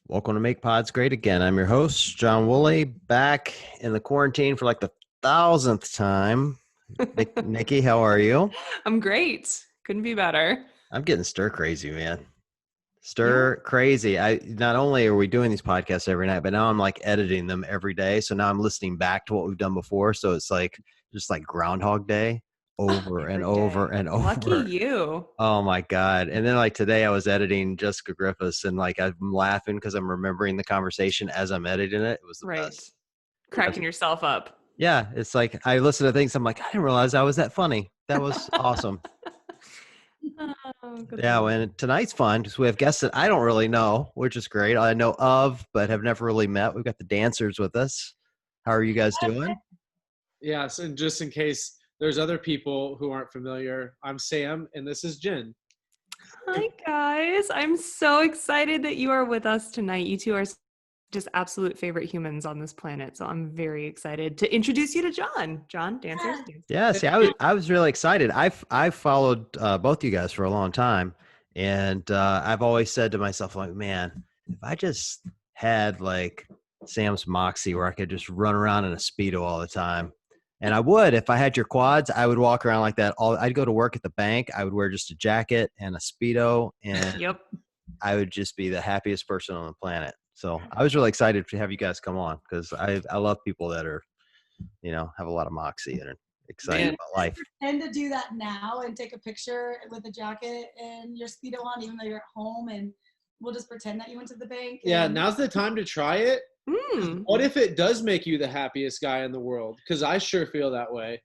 Welcome to Make Pods Great Again. I'm your host, John Woolley, back in the quarantine for like the thousandth time. Nikki, how are you? I'm great. Couldn't be better. I'm getting stir crazy, man. Yeah. Stir crazy. I not only are we doing these podcasts every night, but now I'm like editing them every day. So now I'm listening back to what we've done before. So it's like just like Groundhog Day over and Every over day. and Lucky over. you. Oh my God. And then like today I was editing Jessica Griffiths and like I'm laughing because I'm remembering the conversation as I'm editing it. It was the Right. best. Cracking yourself up. Yeah, it's like I listen to things. I'm like, I didn't realize I was that funny. That was awesome. Oh, good Yeah, Lord. and tonight's fun because we have guests that I don't really know, which is great. I know of, but have never really met. We've got the dancers with us. How are you guys doing? Yes, and just in case there's other people who aren't familiar, I'm Sam and this is Jen. Hi, guys. I'm so excited that you are with us tonight. You two are just absolute favorite humans on this planet. So I'm very excited to introduce you to John. John, dancers. Yeah, see, I was really excited. I've followed both you guys for a long time, and I've always said to myself, like, man, if I just had like Sam's moxie, where I could just run around in a speedo all the time, and I would if I had your quads, I would walk around like that. I'd go to work at the bank, I would wear just a jacket and a speedo, and Yep. I would just be the happiest person on the planet. So I was really excited to have you guys come on because I love people that are have a lot of moxie and are excited Man. about life. Pretend to do that now and take a picture with a jacket and your speedo on, even though you're at home, and we'll just pretend that you went to the bank. Yeah, And now's the time to try it. Mm. What if it does make you the happiest guy in the world? Because I sure feel that way.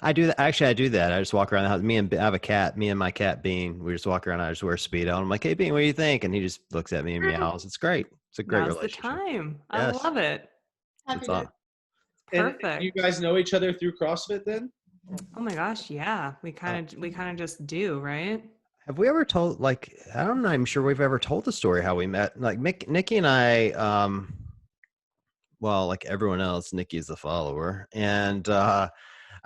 I do that. Actually, I do that. I just walk around the house. I have a cat. Me and my cat Bean. We just walk around. I just wear a speedo. And I'm like, "Hey, Bean, what do you think?" And he just looks at me and meows. It's great. It's a great Now's the relationship. time. I Yes, love it. it's happy to. on. And Perfect. you guys know each other through CrossFit then? Oh my gosh, yeah. We kind of just do, right? Have we ever told? Like, I'm not even sure we've ever told the story how we met. Like, Nikki and I. Well, like everyone else, Nikki is the follower, and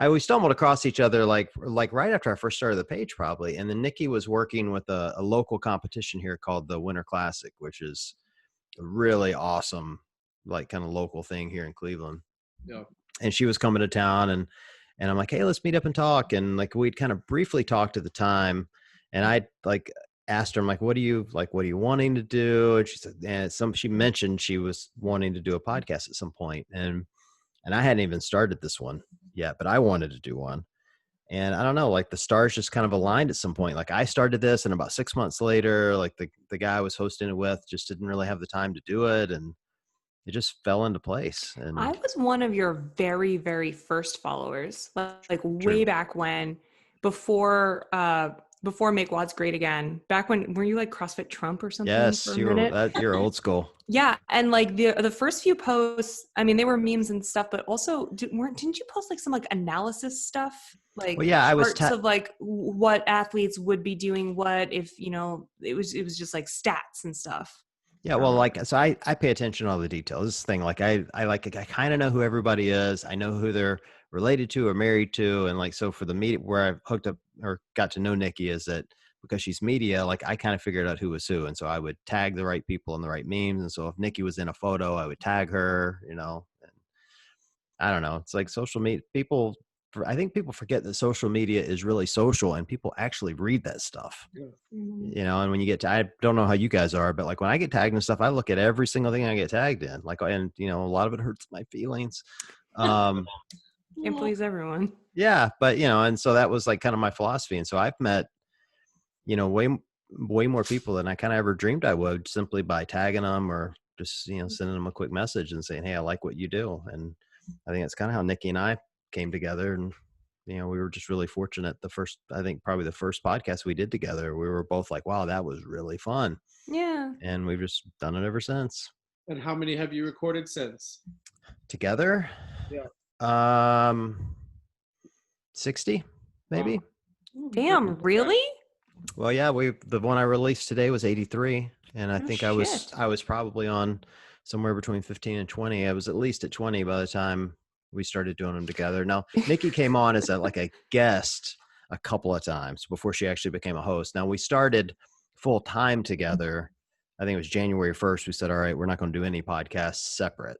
we stumbled across each other like right after I first started the page, probably. And then Nikki was working with a local competition here called the Winter Classic, which is a really awesome, like kind of local thing here in Cleveland. Yeah. And she was coming to town, and I'm like, hey, let's meet up and talk. And like we'd kind of briefly talked at the time, and I like asked her, I'm like, what are you wanting to do? And she said, and she mentioned she was wanting to do a podcast at some point, and I hadn't even started this one yet, but I wanted to do one. And I don't know, like the stars just kind of aligned at some point. Like I started this, and about 6 months later, like the guy I was hosting it with just didn't really have the time to do it, and it just fell into place. I And was one of your very, very first followers, like way true. back when, before Make Wads Great Again. Back when, were you like CrossFit Trump or something for Yes, a minute? you're old school. Yeah, and like the first few posts, I mean, they were memes and stuff, but also didn't you post like some like analysis stuff, Well, like yeah, charts of like what athletes would be doing what if it was just like stats and stuff. yeah, well, like, so I pay attention to all the details. This thing, like, I kind of know who everybody is. I know who they're related to or married to. And like, so for the media where I hooked up or got to know Nikki is that because she's media, like I kind of figured out who was who. And so I would tag the right people in the right memes. And so if Nikki was in a photo, I would tag her, and I don't know. It's like social media I think people forget that social media is really social and people actually read that stuff. Mhm. And when you get to, I don't know how you guys are, but like when I get tagged and stuff, I look at every single thing I get tagged in, like, and a lot of it hurts my feelings. Um, Can't please everyone. yeah, but and so that was like kind of my philosophy. And so I've met, way more people than I kind of ever dreamed I would, simply by tagging them or just, sending them a quick message and saying, hey, I like what you do. And I think that's kind of how Nikki and I came together. And we were just really fortunate. I think probably the first podcast we did together, we were both like, wow, that was really fun. Yeah. And we've just done it ever since. And how many have you recorded since? Together? Yeah. 60, maybe. Wow. Damn, really? Well, yeah, the one I released today was 83. And I Oh, think shit. I was probably on somewhere between 15 and 20. I was at least at 20 by the time we started doing them together. Now, Nikki came on as a guest a couple of times before she actually became a host. Now we started full time together I think it was January 1st, we said, all right, we're not going to do any podcasts separate.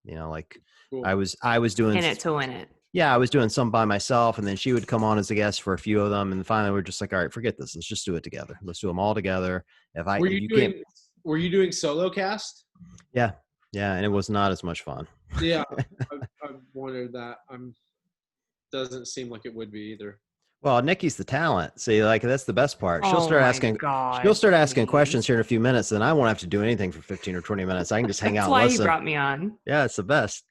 You know, like Cool. I was doing In it to win it. Yeah, I was doing some by myself, and then she would come on as a guest for a few of them, and finally we're just like, all right, forget this. Let's just do it together. Let's do them all together. Were If you you can't, doing solo cast? yeah, and it was not as much fun. Yeah, I've wondered that. Doesn't seem like it would be either. Well, Nikki's the talent. See, like that's the best part. She'll Oh start my asking. God, She'll start asking please. questions here in a few minutes, and I won't have to do anything for 15 or 20 minutes. I can just hang That's out why and he listen. brought me on. Yeah, it's the best.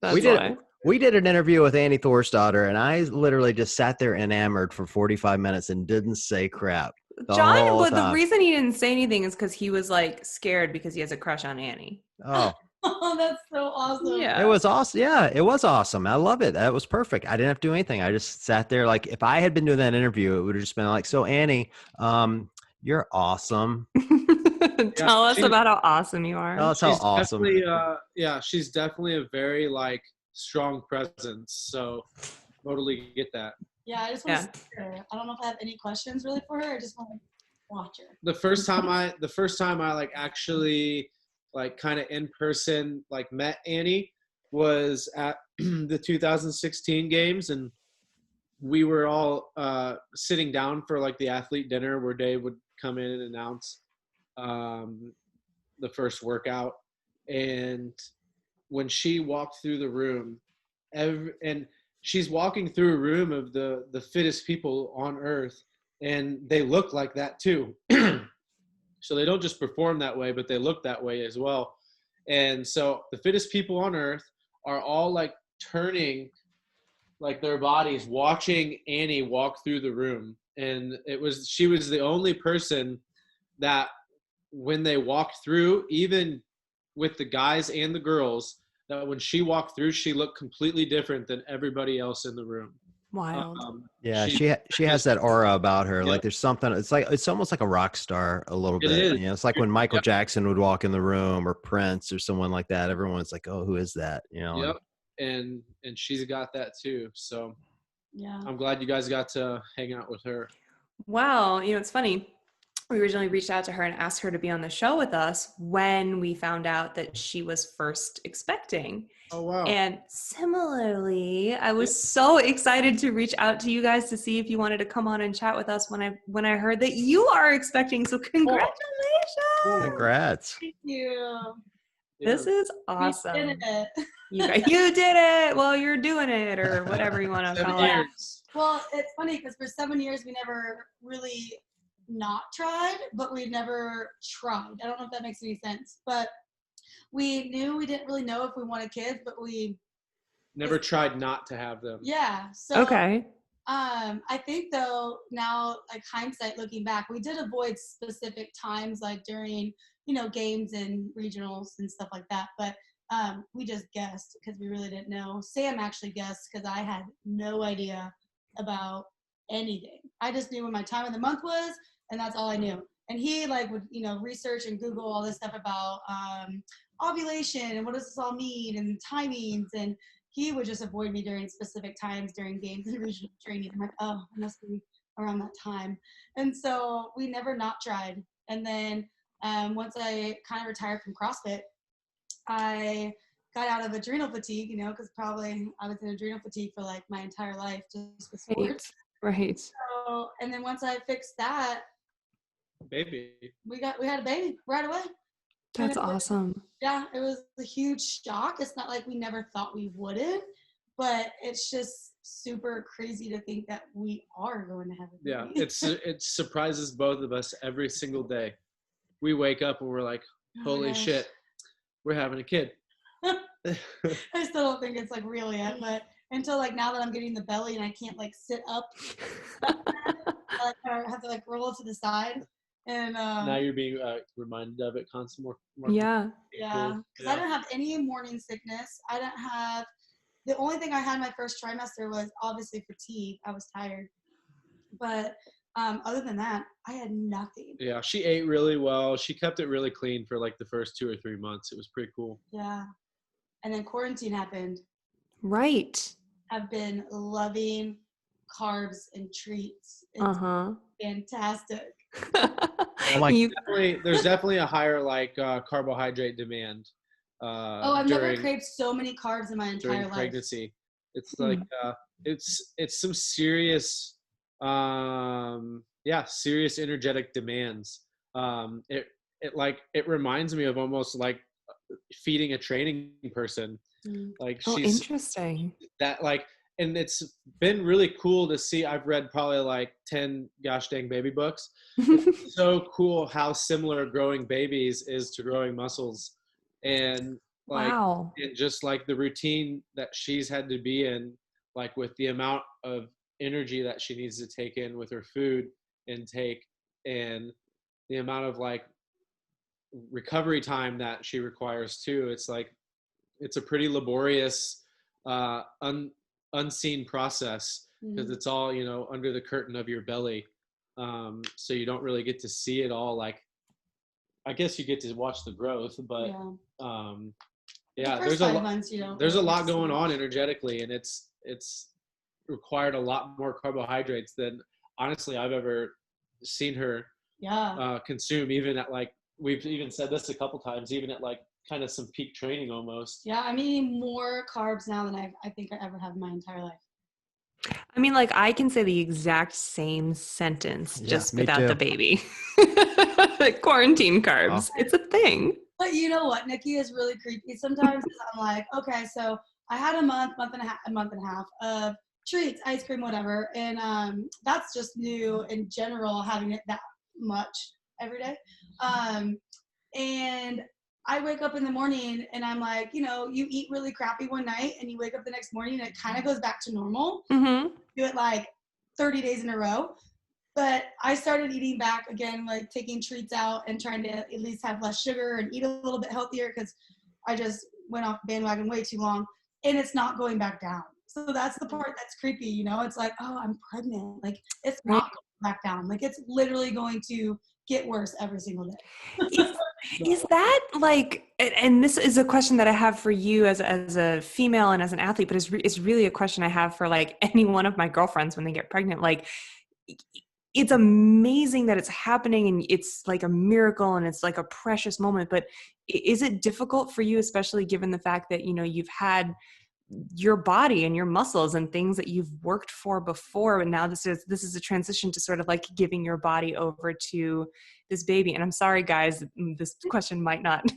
That's we did. why. We did an interview with Annie Thorisdottir, and I literally just sat there enamored for 45 minutes and didn't say crap. John, but the time. reason he didn't say anything is because he was like scared because he has a crush on Annie. Oh, Oh, that's so awesome. Yeah. it was awesome. Yeah, it was awesome. I love it. That was perfect. I didn't have to do anything. I just sat there. Like if I had been doing that interview, it would have just been like, so Annie, you're awesome. Tell us about how awesome you are. Tell us how awesome. She's definitely a very like strong presence. So totally get that. Yeah, I just want to see her. I don't know if I have any questions really for her. I just want to watch her. The first time I like actually like kind of in person like met Annie was at the 2016 games, and we were all sitting down for like the athlete dinner where Dave would come in and announce the first workout. And when she walked through the room, and she's walking through a room of the fittest people on earth, and they look like that too. So they don't just perform that way, but they look that way as well. And so the fittest people on earth are all like turning like their bodies, watching Annie walk through the room. And she was the only person that when they walked through, even with the guys and the girls, that when she walked through, she looked completely different than everybody else in the room. Wild. Yeah, she has that aura about her. Yeah. Like there's something. It's almost like a rock star a little bit. is. You know, it's like when Michael Jackson would walk in the room, or Prince, or someone like that. Everyone's like, "Oh, who is that?" You know. Yep. And she's got that too. So Yeah. I'm glad you guys got to hang out with her. Well, it's funny. We originally reached out to her and asked her to be on the show with us when we found out that she was first expecting. Oh, wow. And similarly, I was so excited to reach out to you guys to see if you wanted to come on and chat with us when I heard that you are expecting. So congratulations. Congrats. Thank you. This is We awesome. did it. You did it. Well, you're doing it, or whatever you want to 7 call it. years. Well, it's funny because for 7 years we never really not tried, but we never tried. I don't know if that makes any sense, but we knew we didn't really know if we wanted kids, but we Never tried not to have them. yeah. So Okay. I think though now, like hindsight looking back, we did avoid specific times like during games and regionals and stuff like that, but we just guessed because we really didn't know. Sam actually guessed because I had no idea about anything. I just knew when my time of the month was, and that's all I knew. And he like would research and Google all this stuff about ovulation and what does this all mean and timings, and he would just avoid me during specific times during games and regional training. I'm like, oh, it must be around that time. And so we never not tried. And then once I kind of retired from CrossFit, I got out of adrenal fatigue, because probably I was in adrenal fatigue for like my entire life just with sports. Right. So, and then once I fixed that, Baby. we had a baby right away. That's awesome. Yeah, it was a huge shock. It's not like we never thought we wouldn't, but it's just super crazy to think that we are going to have a baby. Yeah, it surprises both of us every single day. We wake up and we're like, holy shit, we're having a kid. I still don't think it's like real yet, but until like now that I'm getting the belly and I can't like sit up, I have to like roll to the side. And now you're being reminded of it constantly. Yeah. Yeah, because I didn't have any morning sickness. I didn't have, the only thing I had my first trimester was obviously fatigue. I was tired. But other than that, I had nothing. Yeah, she ate really well. She kept it really clean for like the first 2 or 3 months. It was pretty cool. Yeah. And then quarantine happened. Right. I've been loving carbs and treats. It's fantastic. Oh my, You- There's definitely a higher like carbohydrate demand Oh, I've never during craved so many carbs in my entire during life. pregnancy. It's Hmm. like it's some serious serious energetic demands. It reminds me of almost like feeding a training person. Mm. Like Oh, she's interesting. that like, and it's been really cool to see. I've read probably like 10 gosh dang baby books. It's so cool how similar growing babies is to growing muscles, and like Wow. and just like the routine that she's had to be in, like with the amount of energy that she needs to take in with her food intake, and the amount of like recovery time that she requires too. It's like it's a pretty laborious unseen process, because it's all, you know, under the curtain of your belly, so you don't really get to see it all. Like, I guess you get to watch the growth, but The first there's 5 months, you don't there's a really lot see going on much. energetically, and it's required a lot more carbohydrates than honestly I've ever seen her Yeah. consume, even at like, we've even said this a couple times, even at like kind of some peak training almost. Yeah, I'm eating more carbs now than I think I ever have in my entire life. I mean, like, I can say the exact same sentence Yeah, just me without too. the baby. Quarantine carbs. It's a thing. But you know what, Nikki, is really creepy sometimes. Is I'm like, okay, so I had a month and a half of treats, ice cream, whatever, and that's just new in general, having it that much every day. And I wake up in the morning and I'm like, you know, you eat really crappy one night and you wake up the next morning and it kind of goes back to normal. Mm-hmm. Do it like 30 days in a row. But I started eating back again, like taking treats out and trying to at least have less sugar and eat a little bit healthier, because I just went off the bandwagon way too long, and it's not going back down. So that's the part that's creepy, you know? It's like, oh, I'm pregnant. Like, it's Right. not going back down. Like, it's literally going to get worse every single day. Is that like, and this is a question that I have for you as a female and as an athlete, but it's really a question I have for like any one of my girlfriends when they get pregnant. Like, it's amazing that it's happening and it's like a miracle and it's like a precious moment, but is it difficult for you, especially given the fact that, you know, you've had your body and your muscles and things that you've worked for before, and now this is a transition to sort of like giving your body over to this baby? And I'm sorry guys, this question might not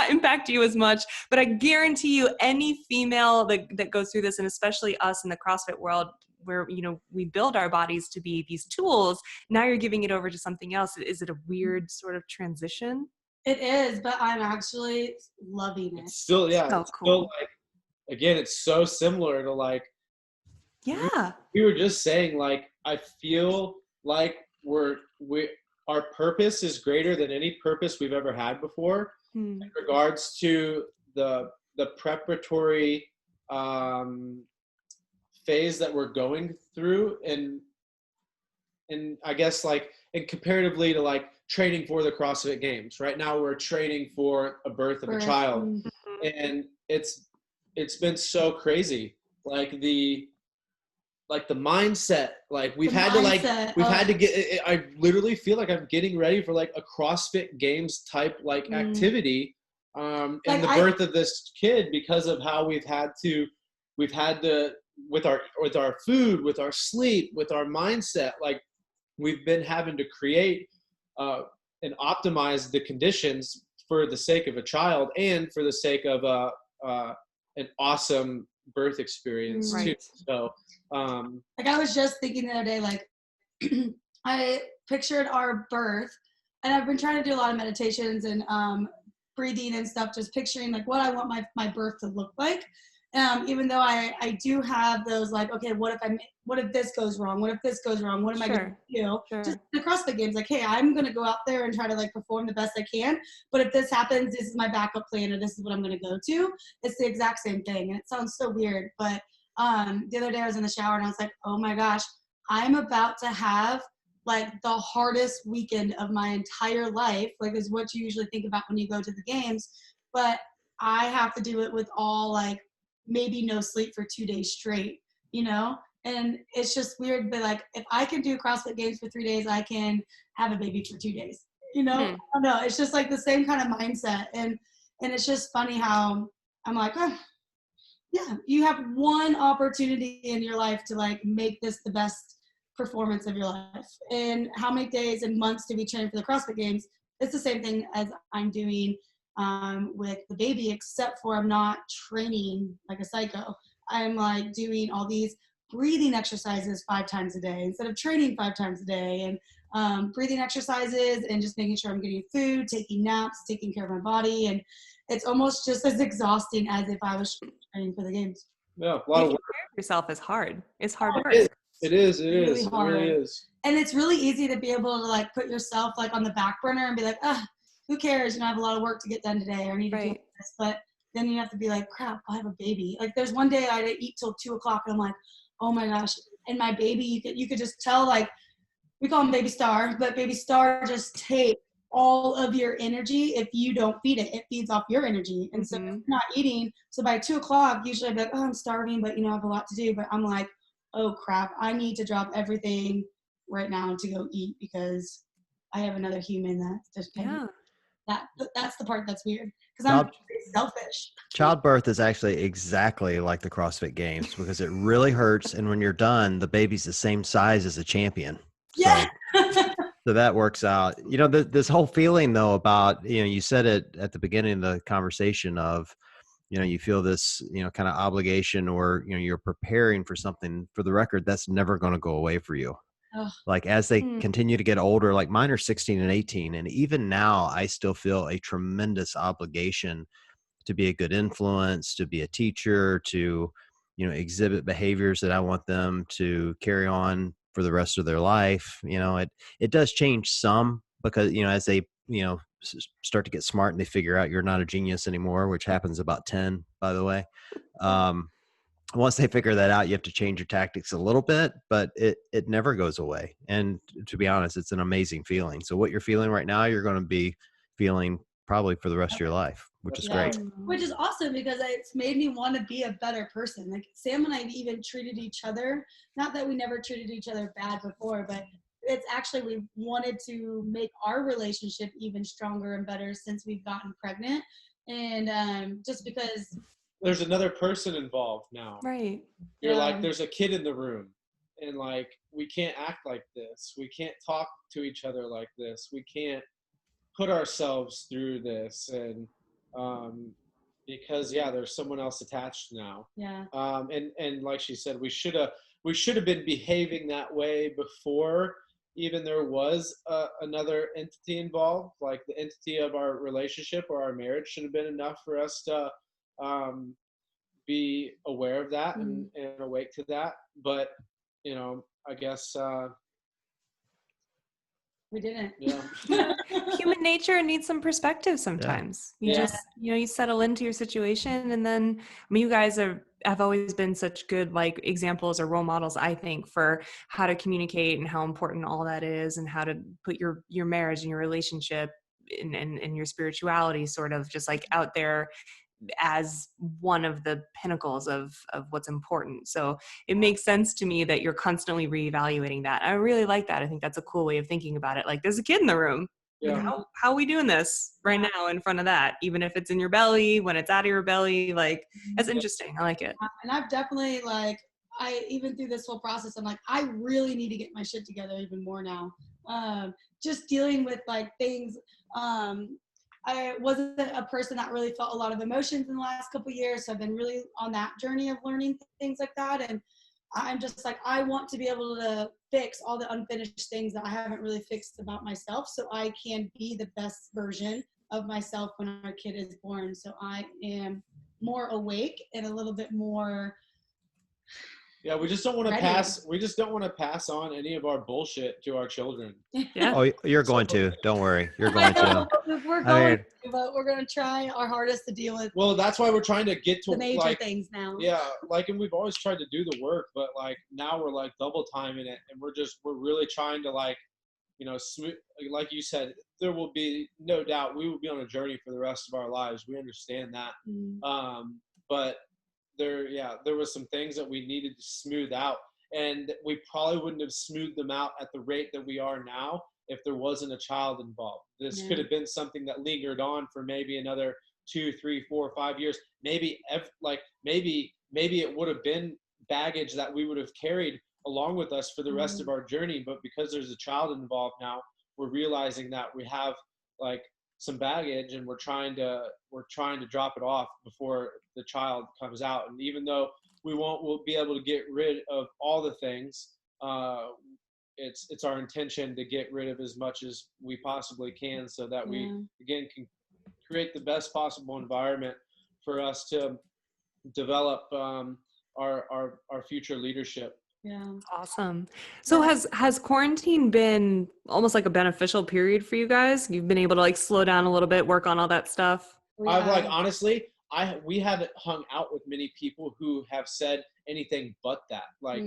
impact you as much, but I guarantee you any female that goes through this, and especially us in the CrossFit world, where, you know, we build our bodies to be these tools, now you're giving it over to something else. Is it a weird sort of transition? It is, but I'm actually loving it. It's still, So it's cool. still like, again, it's so similar to like, Yeah. we were just saying, like, I feel like our purpose is greater than any purpose we've ever had before, in regards to the preparatory phase that we're going through, and I guess like, and comparatively to like training for the CrossFit Games. Right now we're training for a birth of a child, and it's been so crazy. Like the mindset, like we've had to get, I literally feel like I'm getting ready for like a CrossFit Games type like activity in the birth of this kid, because of how we've had to with our food, with our sleep, with our mindset. Like, we've been having to create and optimize the conditions for the sake of a child and for the sake of an awesome birth experience too. So like, I was just thinking the other day, like, I pictured our birth, and I've been trying to do a lot of meditations and breathing and stuff, just picturing like what I want my birth to look like. Even though I do have those, like, okay, what if this goes wrong? What if this goes wrong? What am I going to do? Just the CrossFit Games, like, hey, I'm going to go out there and try to like perform the best I can. But if this happens, this is my backup plan, or this is what I'm going to go to. It's the exact same thing. And it sounds so weird, but the other day I was in the shower and I was like, oh my gosh, I'm about to have like the hardest weekend of my entire life. Like, is what you usually think about when you go to the games. But I have to do it with all like maybe no sleep for 2 days straight, you know? And it's just weird, but like if I can do CrossFit Games for 3 days, I can have a baby for 2 days. You know, I don't know. It's just like the same kind of mindset, and it's just funny how I'm like, oh, yeah, you have one opportunity in your life to like make this the best performance of your life. And how many days and months to be training for the CrossFit Games? It's the same thing as I'm doing with the baby, except for I'm not training like a psycho. I'm like doing all these breathing exercises 5 times a day instead of training 5 times a day, and breathing exercises, and just making sure I'm getting food, taking naps, taking care of my body. And it's almost just as exhausting as if I was training for the games. Yeah, a lot of work. Yourself is hard. It's hard work. It is. Really It hard. really is. And it's really easy to be able to like put yourself like on the back burner and be like, who cares? You know, I have a lot of work to get done today, or I need to do this. But then you have to be like, crap, I have a baby. Like there's one day I didn't eat till 2:00, and I'm like, oh my gosh. And my baby, you could just tell, like, we call him Baby Star, but Baby Star just takes all of your energy if you don't feed it. It feeds off your energy. And so you're not eating. So by 2:00, usually I'd be like, oh, I'm starving, but you know, I have a lot to do. But I'm like, oh crap, I need to drop everything right now to go eat because I have another human that's just paying. That's the part that's weird because I'm pretty selfish. Childbirth is actually exactly like the CrossFit Games because it really hurts, and when you're done, the baby's the same size as a champion. Yeah. So that works out. You know, this whole feeling though about, you know, you said it at the beginning of the conversation of, you know, you feel this, you know, kind of obligation, or, you know, you're preparing for something. For the record, that's never going to go away for you. Like as they continue to get older, like mine are 16 and 18. And even now I still feel a tremendous obligation to be a good influence, to be a teacher, to, you know, exhibit behaviors that I want them to carry on for the rest of their life. You know, it does change some because, you know, as they, you know, start to get smart and they figure out you're not a genius anymore, which happens about 10, by the way. Once they figure that out, you have to change your tactics a little bit, but it never goes away. And to be honest, it's an amazing feeling. So what you're feeling right now, you're going to be feeling probably for the rest of your life, which is great. Which is awesome because it's made me want to be a better person. Like Sam and I even treated each other, not that we never treated each other bad before, but it's actually, we wanted to make our relationship even stronger and better since we've gotten pregnant. And just because there's another person involved now. Right. You're like, there's a kid in the room, and like, we can't act like this. We can't talk to each other like this. We can't put ourselves through this. And because there's someone else attached now. And like she said, we should have been behaving that way before even there was another entity involved. Like the entity of our relationship or our marriage should have been enough for us to be aware of that and awake to that. But you know, I guess we didn't. Human nature needs some perspective sometimes. You just, you know, you settle into your situation, and then, I mean, you guys have always been such good like examples or role models, I think, for how to communicate and how important all that is, and how to put your marriage and your relationship and your spirituality sort of just like out there as one of the pinnacles of what's important. So it makes sense to me that you're constantly reevaluating that. I really like that. I think that's a cool way of thinking about it. Like, there's a kid in the room. Like, how are we doing this right now in front of that? Even if it's in your belly, when it's out of your belly, like, that's interesting. I like it. And I've definitely, like, even through this whole process, I'm like, I really need to get my shit together even more now. Just dealing with like things. I wasn't a person that really felt a lot of emotions in the last couple of years. So I've been really on that journey of learning things like that. And I'm just like, I want to be able to fix all the unfinished things that I haven't really fixed about myself, so I can be the best version of myself when our kid is born. So I am more awake and a little bit more. Yeah, we just don't want to pass. We just don't want to pass on any of our bullshit to our children. Yeah. Oh, you're going to. Don't worry. You're going to. We're going to, but we're going to try our hardest to deal with. Well, that's why we're trying to get to the major things now. Yeah, like, and we've always tried to do the work, but like now we're like double timing it, and we're really trying to, like, you know, smooth. Like you said, there will be no doubt we will be on a journey for the rest of our lives. We understand that, but there was some things that we needed to smooth out. and we probably wouldn't have smoothed them out at the rate that we are now if there wasn't a child involved. This could have been something that lingered on for maybe another 2, 3, 4, 5 years. Maybe maybe it would have been baggage that we would have carried along with us for the rest of our journey. But because there's a child involved now, we're realizing that we have like some baggage, and we're trying to drop it off before the child comes out. And even though we'll be able to get rid of all the things, it's our intention to get rid of as much as we possibly can, so that we again can create the best possible environment for us to develop our future leadership. Yeah. Awesome. So has quarantine been almost like a beneficial period for you guys? You've been able to like slow down a little bit, work on all that stuff? I've like, honestly, we haven't hung out with many people who have said anything but that. Like,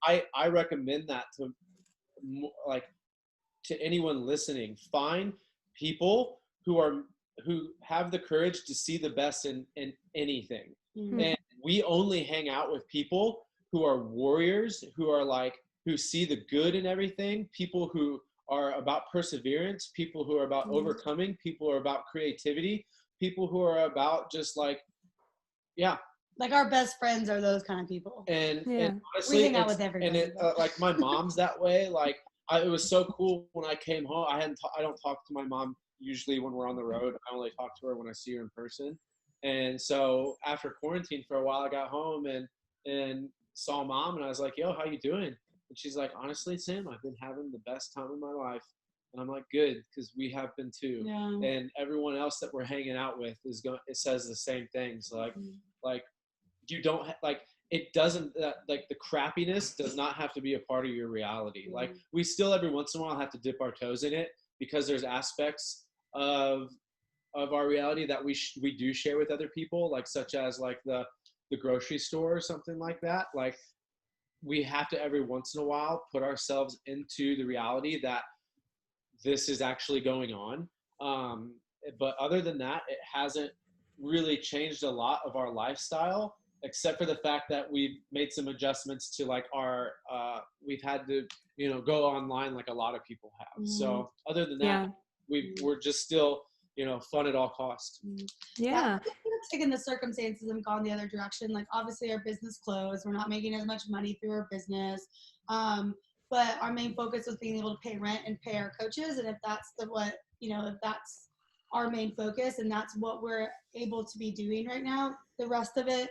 I recommend that to anyone listening. Find people who have the courage to see the best in anything. And we only hang out with people who are warriors, who see the good in everything, people who are about perseverance, people who are about overcoming, people who are about creativity, people who are about just like our best friends are those kind of people. And honestly, we hang out with everybody. And like my mom's that way. Like it was so cool when I came home. I don't talk to my mom usually when we're on the road. I only talk to her when I see her in person. And so after quarantine for a while, I got home and saw Mom, and I was like, yo, how you doing? And she's like, honestly, Sam, I've been having the best time of my life. And I'm like, good, because we have been too. Yeah. And everyone else that we're hanging out with it says the same things. Like you don't it doesn't like the crappiness does not have to be a part of your reality. Like we still every once in a while have to dip our toes in it, because there's aspects of our reality that we do share with other people, like such as like the grocery store or something like that. Like we have to every once in a while put ourselves into the reality that this is actually going on. But other than that, it hasn't really changed a lot of our lifestyle, except for the fact that we've made some adjustments to like we've had to, go online like a lot of people have. So other than that, we're just still, fun at all costs. Yeah. Taken the circumstances and gone the other direction. Like obviously our business closed. We're not making as much money through our business. But our main focus was being able to pay rent and pay our coaches. And if that's if that's our main focus and that's what we're able to be doing right now, the rest of it,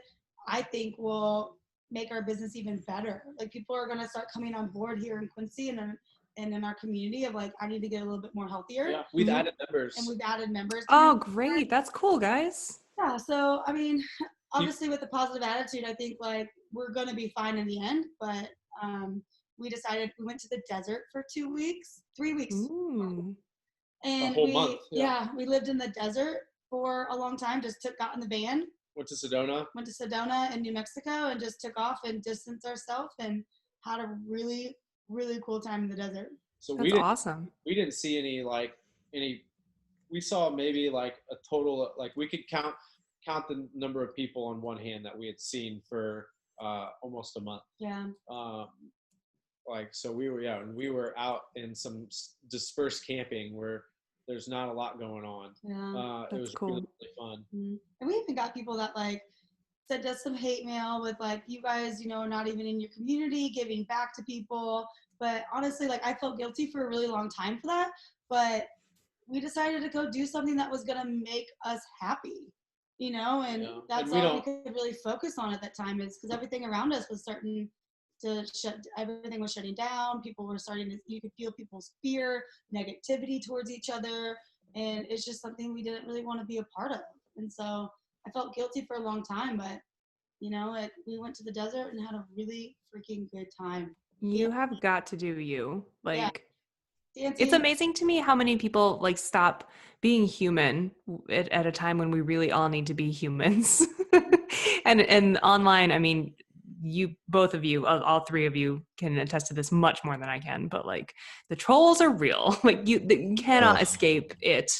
I think will make our business even better. Like people are going to start coming on board here in Quincy and in our community of like, I need to get a little bit more healthier. Yeah, we've added members. And we've added members. Oh, great. That's cool, guys. Yeah. So, I mean, obviously with a positive attitude, I think like we're going to be fine in the end, but we decided we went to the desert for 3 weeks. Ooh. And a whole month. Yeah, we lived in the desert for a long time, got in the van. Went to Sedona in New Mexico and just took off and distanced ourselves and had a really, really cool time in the desert. So That's awesome. We didn't see we saw maybe like a total, like we could count the number of people on one hand that we had seen for almost a month. Yeah. So we were out in some dispersed camping where there's not a lot going on. Yeah, it was cool. really, really fun. Mm-hmm. And we even got people that like sent us some hate mail with like, you guys, not even in your community, giving back to people. But honestly, like I felt guilty for a really long time for that. But we decided to go do something that was going to make us happy, and that's all we could really focus on at that time, is because everything around us was starting to everything was shutting down. People were you could feel people's fear, negativity towards each other. And it's just something we didn't really want to be a part of. And so I felt guilty for a long time, but we went to the desert and had a really freaking good time. You have got to do you. Like, Dancing. It's amazing to me how many people like stop being human at a time when we really all need to be humans. and online, I mean, both of you, all three of you can attest to this much more than I can, but like the trolls are real. Like you cannot escape it.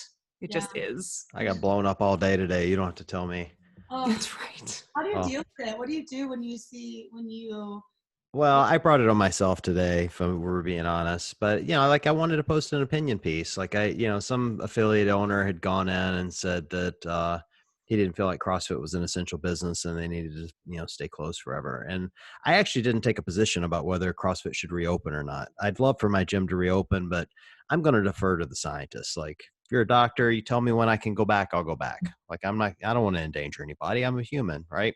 It just is. I got blown up all day today. You don't have to tell me. That's right. How do you deal with it? What do you do when you Well, I brought it on myself today, if we're being honest. But like I wanted to post an opinion piece. Like some affiliate owner had gone in and said that he didn't feel like CrossFit was an essential business and they needed to, stay closed forever. And I actually didn't take a position about whether CrossFit should reopen or not. I'd love for my gym to reopen, but I'm going to defer to the scientists. Like, if you're a doctor, you tell me when I can go back, I'll go back. Like, I don't want to endanger anybody. I'm a human, right?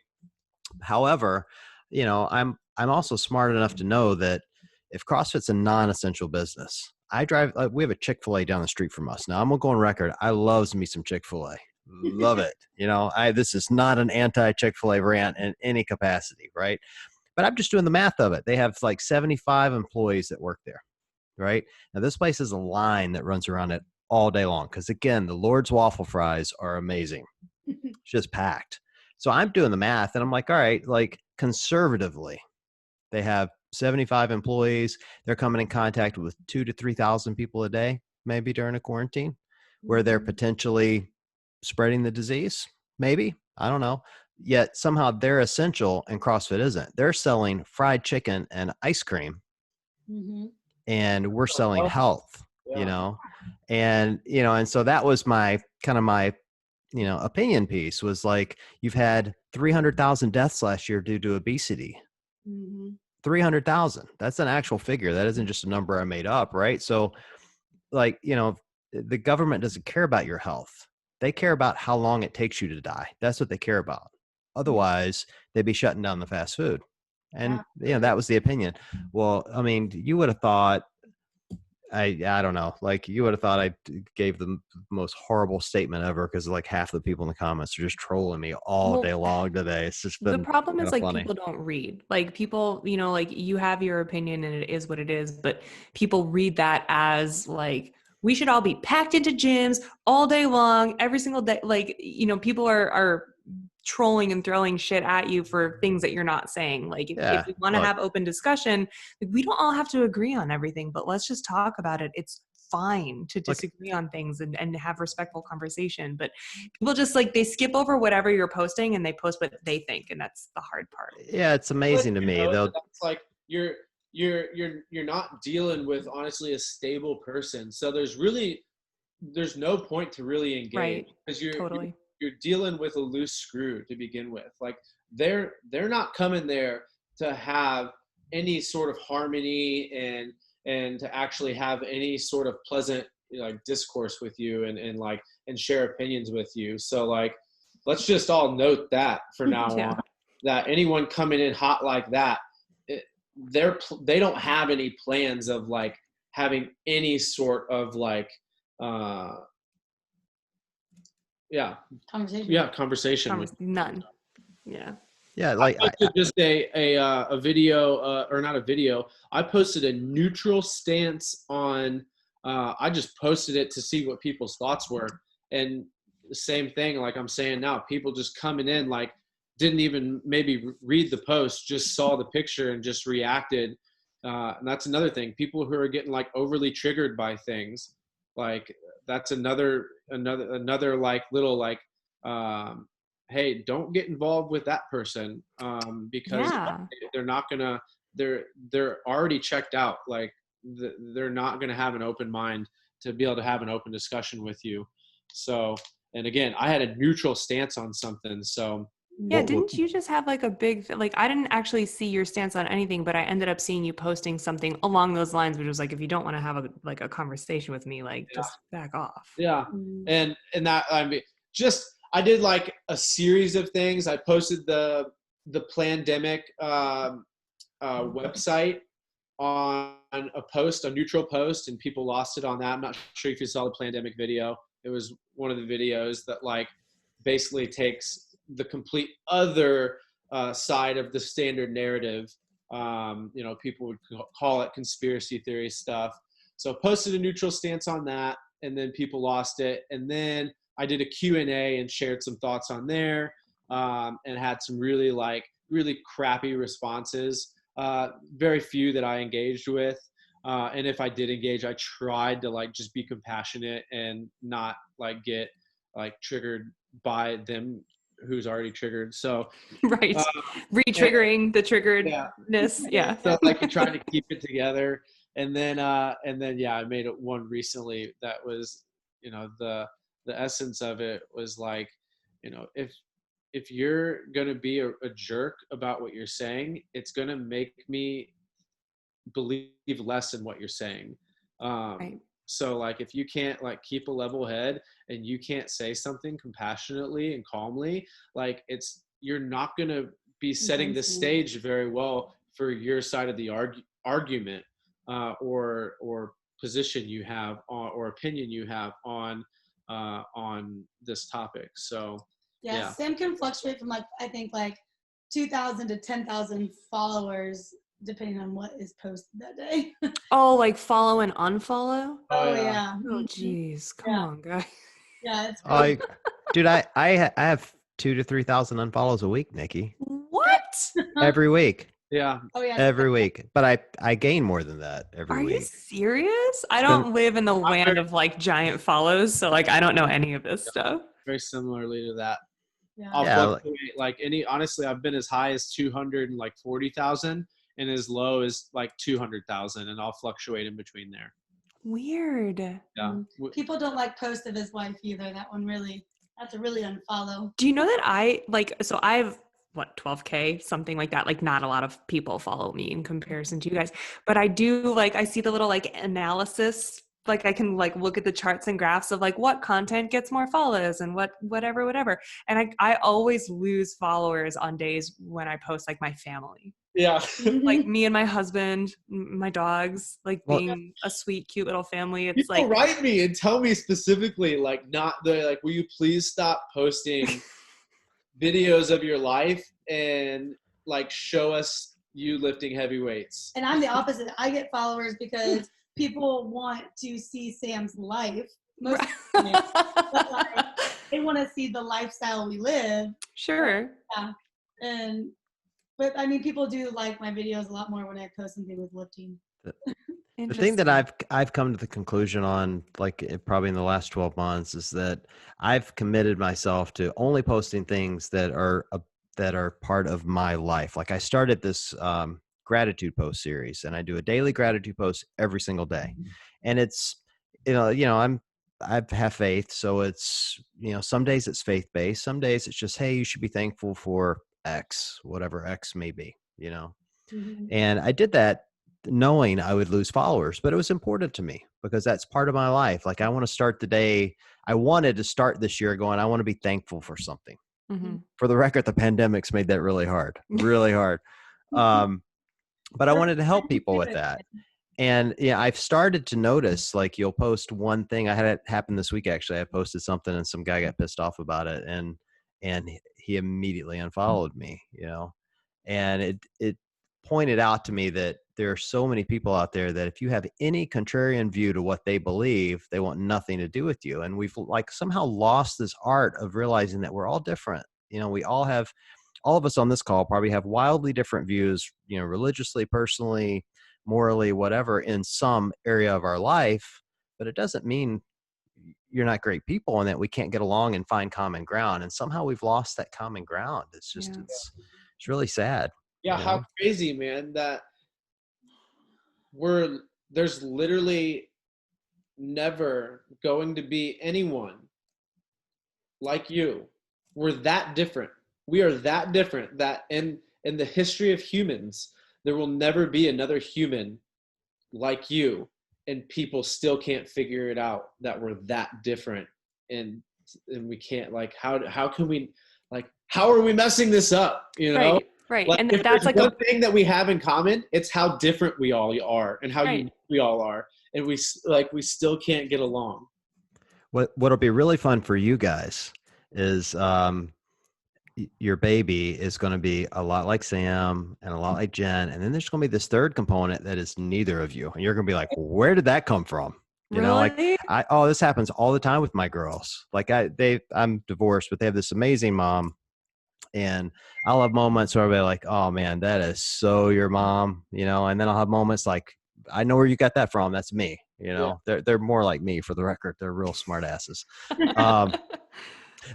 However, I'm also smart enough to know that if CrossFit's a non-essential business, we have a Chick-fil-A down the street from us. Now I'm gonna go on record. I loves me some Chick-fil-A. Love it. This is not an anti-Chick-fil-A rant in any capacity, right? But I'm just doing the math of it. They have like 75 employees that work there, right? Now this place is a line that runs around it all day long. Cause again, the Lord's waffle fries are amazing. It's just packed. So I'm doing the math and I'm like, all right, like conservatively, they have 75 employees. They're coming in contact with 2,000 to 3,000 people a day, maybe during a quarantine, where they're potentially spreading the disease. Maybe, I don't know. Yet somehow they're essential and CrossFit isn't. They're selling fried chicken and ice cream, and we're selling health. And so that was my opinion piece was like, you've had 300,000 deaths last year due to obesity. 300,000. That's an actual figure. That isn't just a number I made up, right? So like, the government doesn't care about your health. They care about how long it takes you to die. That's what they care about. Otherwise, they'd be shutting down the fast food. And that was the opinion. Well, I mean, you would have thought I don't know. Like you would have thought I gave the most horrible statement ever because like half the people in the comments are just trolling me all day long today. It's just been the problem is like funny. people don't read. Like people, like you have your opinion and it is what it is, but people read that as like we should all be packed into gyms all day long, every single day. Like people are trolling and throwing shit at you for things that you're not saying. Like if we want to have open discussion, like, we don't all have to agree on everything, but let's just talk about it. It's fine to disagree on things and have respectful conversation. But people just like they skip over whatever you're posting and they post what they think, and that's the hard part. Yeah, it's amazing to me. That's like you're not dealing with honestly a stable person. So there's no point to really engage because you're dealing with a loose screw to begin with. Like they're not coming there to have any sort of harmony and to actually have any sort of pleasant like discourse with you and share opinions with you. So like, let's just all note that for now on, that anyone coming in hot like that, they don't have any plans of like having any sort of like, conversation with none. Like I posted just a video or not a video. I posted a neutral stance on I just posted it to see what people's thoughts were, and the same thing like I'm saying now, people just coming in like didn't even maybe read the post, just saw the picture and just reacted, and that's another thing. People who are getting like overly triggered by things, like that's another like little like hey, don't get involved with that person because they're not gonna they're already checked out. Like they're not gonna have an open mind to be able to have an open discussion with you. So, and again, I had a neutral stance on something. So didn't you just have like a big like I didn't actually see your stance on anything, but I ended up seeing you posting something along those lines, which was like, if you don't want to have a conversation with me, like just back off. And that, I mean, just I did like a series of things. I posted the Plandemic website on a neutral post, and people lost it on that. I'm not sure if you saw the Plandemic video. It was one of the videos that like basically takes the complete other side of the standard narrative. People would call it conspiracy theory stuff. So posted a neutral stance on that, and then people lost it. And then I did a Q&A and shared some thoughts on there, and had some really crappy responses. Very few that I engaged with. And if I did engage, I tried to like just be compassionate and not like get like triggered by them who's already triggered. So Right. uh, Re-triggering the yeah. triggeredness. Yeah. So like you try to keep it together, and then yeah, I made it one recently that was, you know, the essence of it was like, you know, if you're gonna be a jerk about what you're saying, it's gonna make me believe less in what you're saying. Right. So like if you can't like keep a level head and you can't say something compassionately and calmly, like you're not going to be setting the stage very well for your side of the argument, or position you have on, or opinion you have on this topic. So Yeah, Sam can fluctuate from like, I think like 2,000 to 10,000 followers depending on what is posted that day. Oh, like follow and unfollow? Oh, yeah. Oh, geez. Come on, guys. Yeah, it's crazy. Dude, I have 2,000 to 3,000 unfollows a week, Nikki. What? Every week. yeah. Oh yeah. Every week. But I gain more than that every Are you week. serious? I It's don't live in the land of like giant follows, so like I don't know any of this stuff. Very similarly to that. Yeah. I'll Yeah, fluctuate honestly, I've been as high as 240,000 and as low as like 200,000, and I'll fluctuate in between there. Weird. Yeah. People don't like post of his wife either. That's a really unfollow. Do you know that I have what, 12K, something like that. Like not a lot of people follow me in comparison to you guys, but I do like, I see the little like analysis, like I can like look at the charts and graphs of like what content gets more follows and whatever. And I always lose followers on days when I post like my family. Yeah. Like me and my husband, my dogs, like being a sweet, cute little family. It's People like, write me and tell me specifically, like, will you please stop posting videos of your life and like show us you lifting heavy weights? And I'm the opposite. I get followers because people want to see Sam's life. Most of the time. But, like, they want to see the lifestyle we live. sure. Yeah. But I mean, people do like my videos a lot more when I post something with lifting. The thing that I've come to the conclusion on, like probably in the last 12 months, is that I've committed myself to only posting things that are part of my life. Like I started this gratitude post series, and I do a daily gratitude post every single day, and it's I have faith, so it's some days it's faith based, some days it's just, hey, you should be thankful for X, whatever X may be, Mm-hmm. and I did that knowing I would lose followers, but it was important to me because that's part of my life. Like I wanted to start this year going, I want to be thankful for something. Mm-hmm. For the record, the pandemic's made that really hard. But I wanted to help people with that. And I've started to notice, like you'll post one thing. I had it happen this week, actually. I posted something and some guy got pissed off about it, and he immediately unfollowed me, and it pointed out to me that there are so many people out there that if you have any contrarian view to what they believe, they want nothing to do with you. And we've like somehow lost this art of realizing that we're all different. We all of us on this call probably have wildly different views, religiously, personally, morally, whatever, in some area of our life, but it doesn't mean you're not great people and that we can't get along and find common ground. And somehow we've lost that common ground. It's just, it's really sad. Yeah. How crazy, man, that there's literally never going to be anyone like you. We're that different. We are that different that in the history of humans, there will never be another human like you, and people still can't figure it out that we're that different. And we can't, like, how can we, like, how are we messing this up? Right. Like, And if that's there's like one thing that we have in common, it's how different we all are and how unique we all are. And we still can't get along. What'll be really fun for you guys is your baby is going to be a lot like Sam and a lot like Jen. And then there's going to be this third component that is neither of you. And you're going to be like, where did that come from? Really? This happens all the time with my girls. Like I'm divorced, but they have this amazing mom. And I'll have moments where I'll be like, oh man, that is so your mom, and then I'll have moments like, I know where you got that from. That's me. They're more like me, for the record. They're real smart asses.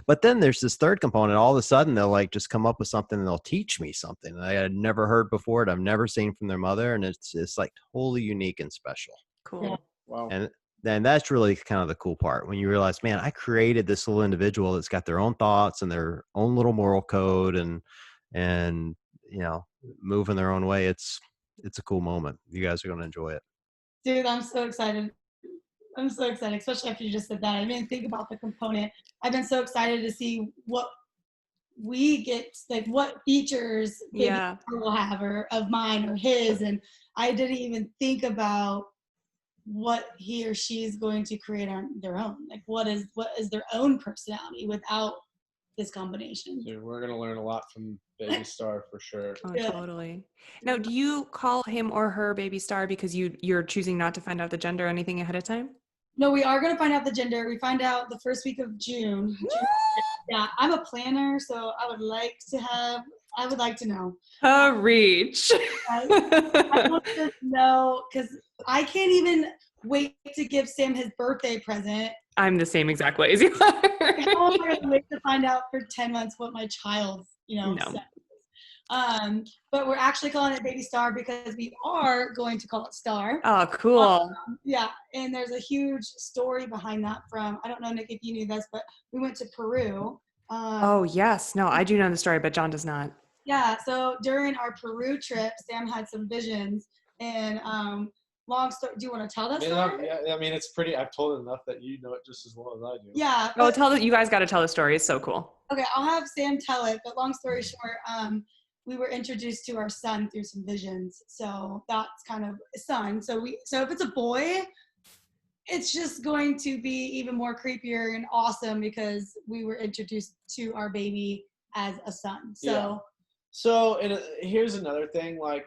But then there's this third component. All of a sudden, they'll like just come up with something and they'll teach me something I had never heard before, and I've never seen from their mother, and it's like totally unique and special. Cool. Wow. And then that's really kind of the cool part when you realize, man, I created this little individual that's got their own thoughts and their own little moral code, and you know, moving their own way. It's a cool moment. You guys are going to enjoy it. Dude, I'm so excited. I'm so excited, especially after you just said that. I didn't think about the component. I've been so excited to see what we get, like what features baby will have, or of mine or his. And I didn't even think about what he or she is going to create on their own. Like what is their own personality without this combination. Dude, we're gonna learn a lot from Baby Star for sure. Oh, totally. Now, do you call him or her Baby Star because you're choosing not to find out the gender or anything ahead of time? No, we are gonna find out the gender. We find out the first week of June. Yeah, I'm a planner, so I would like to know. Reach. I want to know, because I can't even wait to give Sam his birthday present. I'm the same exact way as you are. How am I gonna wait to find out for 10 months what my child's, sex is? But we're actually calling it Baby Star because we are going to call it Star. Oh, cool. Yeah, and there's a huge story behind that from, I don't know, Nick, if you knew this, but we went to Peru. Oh, yes. No, I do know the story, but John does not. Yeah, so during our Peru trip, Sam had some visions, and long story. Do you want to tell that story? Yeah, I mean, it's pretty. I've told it enough that you know it just as well as I do. Yeah. Oh, you guys got to tell the story. It's so cool. Okay, I'll have Sam tell it. But long story short, we were introduced to our son through some visions. So that's kind of son. So if it's a boy, it's just going to be even more creepier and awesome because we were introduced to our baby as a son. So. Yeah. So here's another thing. Like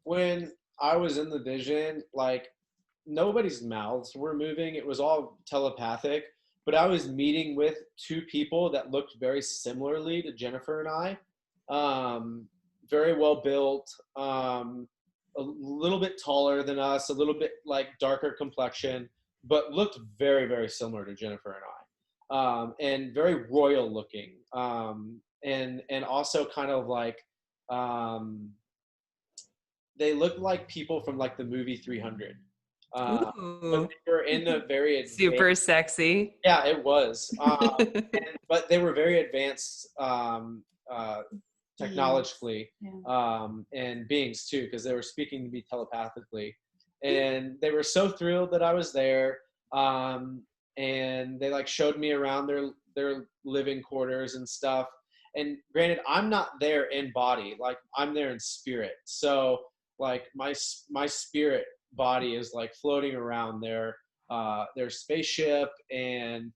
when I was in the vision, like nobody's mouths were moving. It was all telepathic, but I was meeting with two people that looked very similarly to Jennifer and I. Very well built, a little bit taller than us, a little bit like darker complexion, but looked very, very similar to Jennifer and I, and very royal looking. And also kind of like, they looked like people from like the movie 300. But they were in a very advanced, super sexy. Yeah, it was. But they were very advanced technologically, and beings too, because they were speaking to me telepathically. And they were so thrilled that I was there. And they like showed me around their living quarters and stuff. And granted, I'm not there in body, like I'm there in spirit. So like my spirit body is like floating around their spaceship and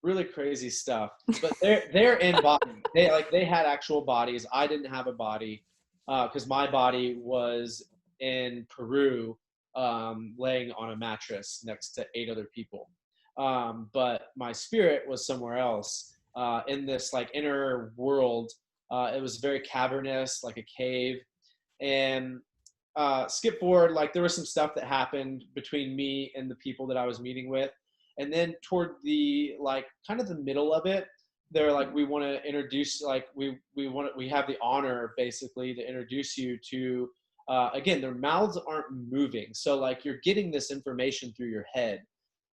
really crazy stuff. But they're in body. They had actual bodies. I didn't have a body because my body was in Peru, laying on a mattress next to 8 other people. But my spirit was somewhere else, in this like inner world. It was very cavernous, like a cave. And skip forward, like there was some stuff that happened between me and the people that I was meeting with. And then toward the like kind of the middle of it, they're like, we want to introduce, like we have the honor basically to introduce you to, again, their mouths aren't moving. So like you're getting this information through your head.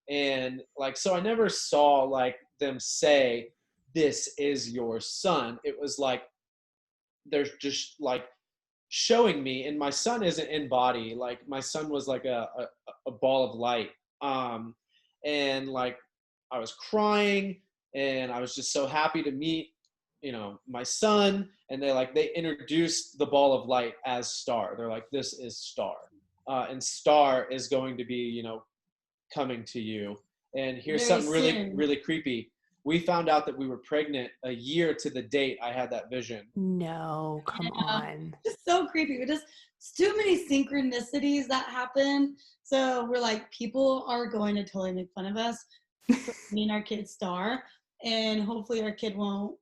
And like, so I never saw like them say, this is your son. It was like, they're just like showing me, and my son isn't in body. Like my son was like a ball of light. And like I was crying and I was just so happy to meet, my son. And they introduced the ball of light as Star. They're like, this is Star. And Star is going to be, coming to you. And here's Very something really, soon. really creepy. We found out that we were pregnant a year to the date I had that vision. No, come on. Just so creepy. It's too many synchronicities that happen. So we're like, people are going to totally make fun of us for naming our kid Star. And hopefully our kid won't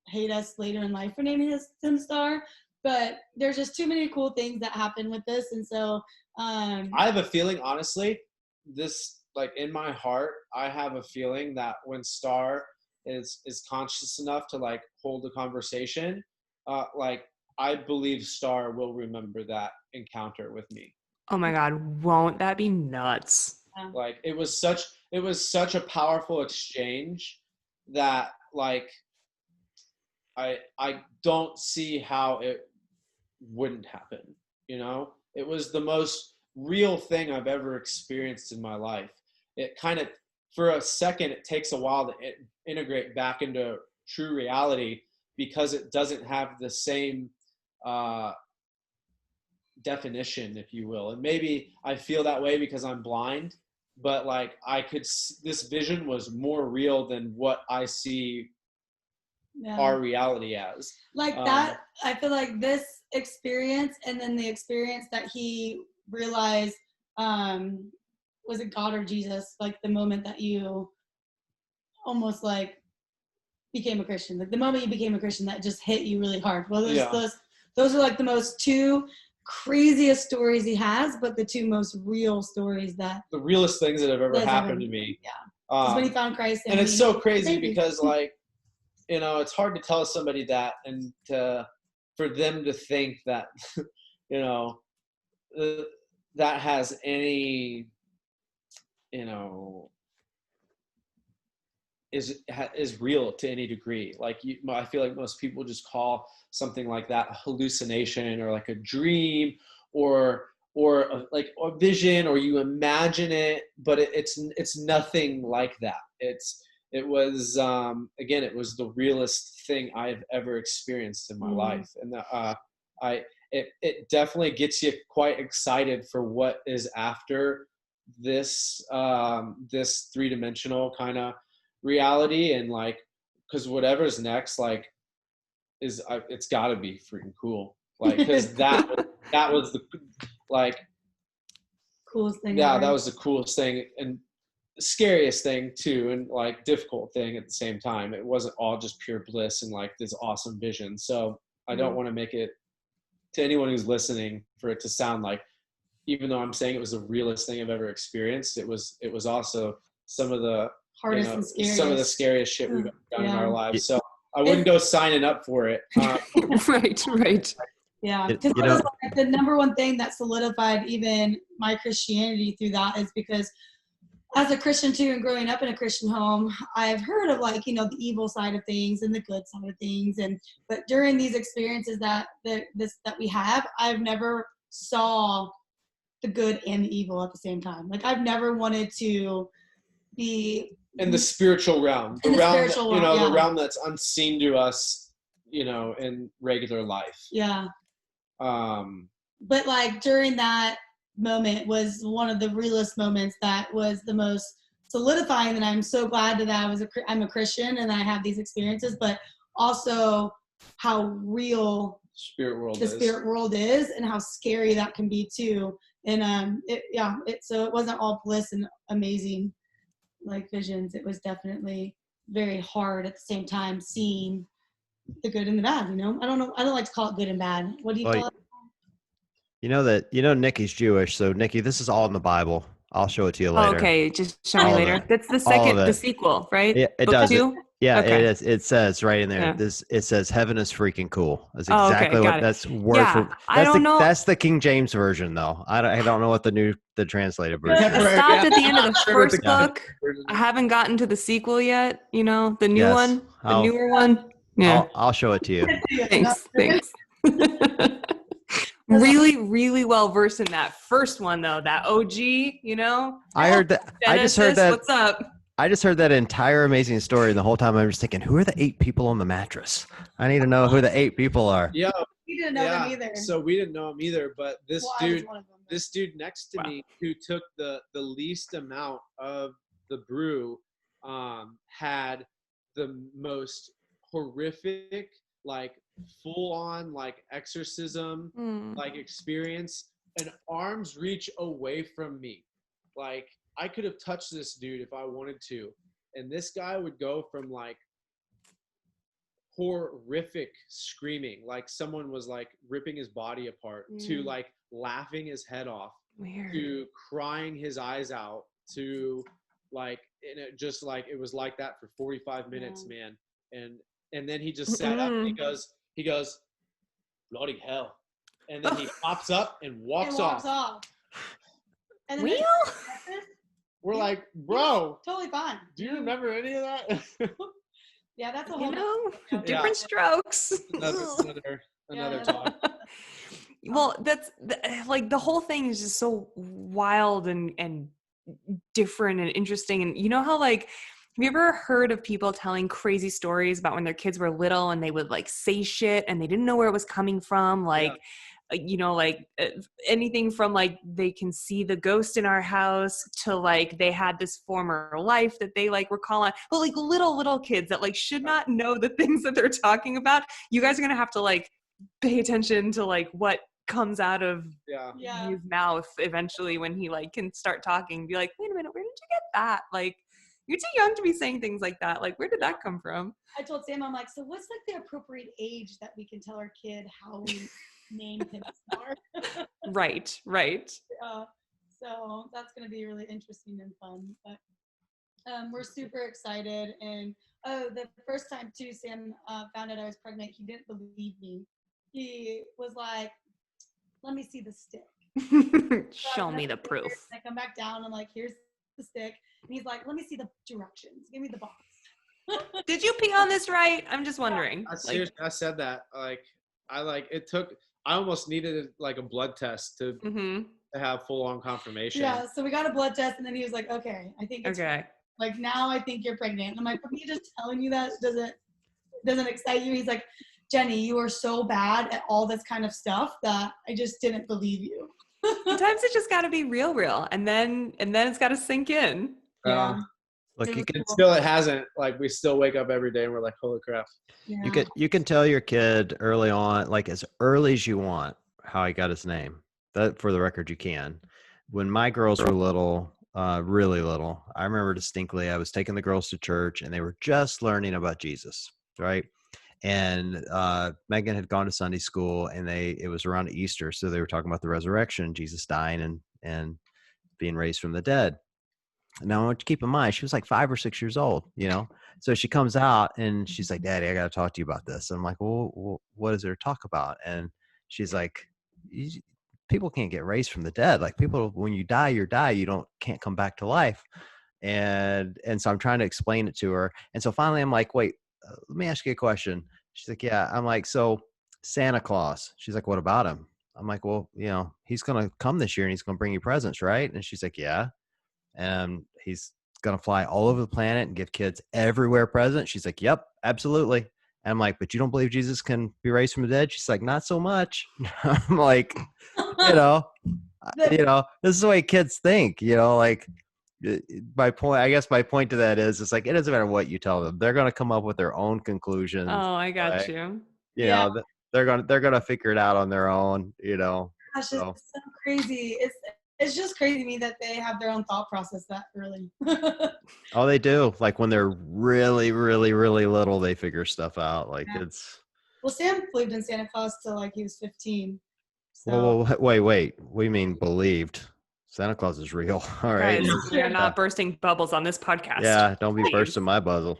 hate us later in life for naming him Star. But there's just too many cool things that happen with this. And so I have a feeling, honestly, this, like in my heart, I have a feeling that when Star is conscious enough to like hold a conversation, like I believe Star will remember that encounter with me. Oh my God, won't that be nuts? Like it was such a powerful exchange that like I don't see how it wouldn't happen. You know, it was the most real thing I've ever experienced in my life. It kind of, for a second, it takes a while to integrate back into true reality because it doesn't have the same definition, if you will. And maybe I feel that way because I'm blind, but like this vision was more real than what I see our reality as. Like that, I feel like this experience and then the experience that he realized, was it God or Jesus? Like the moment that you almost like became a Christian, like the moment you became a Christian, that just hit you really hard. Well, those are like the most two craziest stories he has, but the two most real stories the realest things that have ever happened to me. Yeah. When he found Christ. And it's so crazy because like, you know, it's hard to tell somebody that and for them to think that, you know, that has any, you know, is real to any degree. Like I feel like most people just call something like that a hallucination or like a dream or like a vision, or you imagine it, but it's nothing like that. It was again, it was the realest thing I've ever experienced in my life, and it definitely gets you quite excited for what is after this this three-dimensional kind of reality, and like, because whatever's next, like, it's got to be freaking cool, like, because that was the like coolest thing yeah ever. That was the coolest thing and scariest thing too, and like difficult thing at the same time. It wasn't all just pure bliss and like this awesome vision. So I don't want to make it to anyone who's listening for it to sound like, even though I'm saying it was the realest thing I've ever experienced, it was also some of the hardest and scariest. Some of the scariest shit we've ever done in our lives. So I wouldn't go signing up for it. Right. Yeah, because like the number one thing that solidified even my Christianity through that is because as a Christian too, and growing up in a Christian home, I've heard of like, you know, the evil side of things and the good side of things. But during these experiences that we have, I've never saw the good and the evil at the same time. Like I've never wanted to be in the spiritual realm, the realm that's unseen to us, you know, in regular life. Yeah. But like during that moment was one of the realest moments that was the most solidifying, that I'm so glad that I'm a Christian and I have these experiences, but also how real the spirit world is and how scary that can be too. And so it wasn't all bliss and amazing like visions. It was definitely very hard at the same time, seeing the good and the bad, you know. I don't know, I don't like to call it good and bad. What do you call it? You know Nikki's Jewish, so Nikki, this is all in the Bible. I'll show it to you later. Okay, just show me later. That's the sequel, right? Yeah, it Book does. 2? Yeah, okay. it is. It says right in there. Yeah. It says heaven is freaking cool. That's exactly okay, what that's word for. I don't know. That's the King James version, though. I don't know what the translated version. I stopped at the end of the first book. I haven't gotten to the sequel yet. You know, the new one, the newer one. Yeah, I'll show it to you. Thanks. Really, really well versed in that first one though. That OG, you know. I heard that. Genesis, I just heard that. What's up? I just heard that entire amazing story, and the whole time I'm just thinking, who are the 8 people on the mattress? I need to know who the 8 people are. Yeah, we didn't know them either. So we didn't know them either, but this dude next to me who took the least amount of the brew had the most horrific, like full on like exorcism like experience, and arm's reach away from me. Like I could have touched this dude if I wanted to, and this guy would go from like horrific screaming, like someone was like ripping his body apart, to like laughing his head off, to crying his eyes out, to like and it just like, it was like that for 45 minutes, man. And then he just sat up and he goes, bloody hell. And then he pops up and walks off. And then Well, We're like, bro, totally fine. do you remember any of that? Yeah, that's a you whole know, different strokes. another talk. Well, that's like the whole thing is just so wild and different and interesting. And you know how like, have you ever heard of people telling crazy stories about when their kids were little and they would like say shit and they didn't know where it was coming from? Like, you know, like anything from like they can see the ghost in our house to like they had this former life that they like recall on, but like little kids that like should not know the things that they're talking about. You guys are gonna have to like pay attention to like what comes out of his mouth eventually when he like can start talking. Be like, wait a minute, where did you get that? Like, you're too young to be saying things like that. Like, where did that come from? I told Sam, I'm like, so what's like the appropriate age that we can tell our kid how we name him Star? Right. So that's going to be really interesting and fun. But we're super excited. And the first time too, Sam found out I was pregnant. He didn't believe me. He was like, let me see the stick. Show me the proof. I come back down. I'm like, here's the stick. And he's like, let me see the directions. Give me the box. Did you pee on this right? I'm just wondering. I said that. I almost needed like a blood test to have full on confirmation. Yeah, so we got a blood test and then he was like, okay, I think it's like now I think you're pregnant. And I'm like, me just telling you that doesn't excite you? He's like, Jenny, you are so bad at all this kind of stuff that I just didn't believe you. Sometimes it just got to be real, and then it's got to sink in. Yeah. Look, it hasn't. Like, we still wake up every day and we're like, holy crap. Yeah. You can tell your kid early on, like as early as you want, how he got his name. That, for the record, you can. When my girls were little, really little, I remember distinctly, I was taking the girls to church and they were just learning about Jesus, right? And Megan had gone to Sunday school and it was around Easter. So they were talking about the resurrection, Jesus dying and being raised from the dead. Now I want you to keep in mind, she was like 5 or 6 years old, you know? So she comes out and she's like, Daddy, I got to talk to you about this. And I'm like, well, what is there to talk about? And she's like, people can't get raised from the dead. Like, people, when you die, you can't come back to life. And so I'm trying to explain it to her. And so finally I'm like, wait, let me ask you a question. She's like, yeah. I'm like, so Santa Claus. She's like, what about him? I'm like, well, you know, he's going to come this year and he's going to bring you presents, right? And she's like, yeah. And he's going to fly all over the planet and give kids everywhere presents. She's like, yep, absolutely. And I'm like, but you don't believe Jesus can be raised from the dead? She's like, not so much. I'm like, this is the way kids think, like, my point to that is, it's like, it doesn't matter what you tell them. They're going to come up with their own conclusions. Oh, I got you. They're going to figure it out on their own, Gosh, it's so crazy. It's just crazy to me that they have their own thought process that early. Oh, they do. Like, when they're really, really, really little, they figure stuff out. Like, it's. Well, Sam believed in Santa Claus till like he was 15. So. Well, wait. What do you mean believed? Santa Claus is real. All right. Guys, we are not bursting bubbles on this podcast. Yeah, don't be bursting my bubble.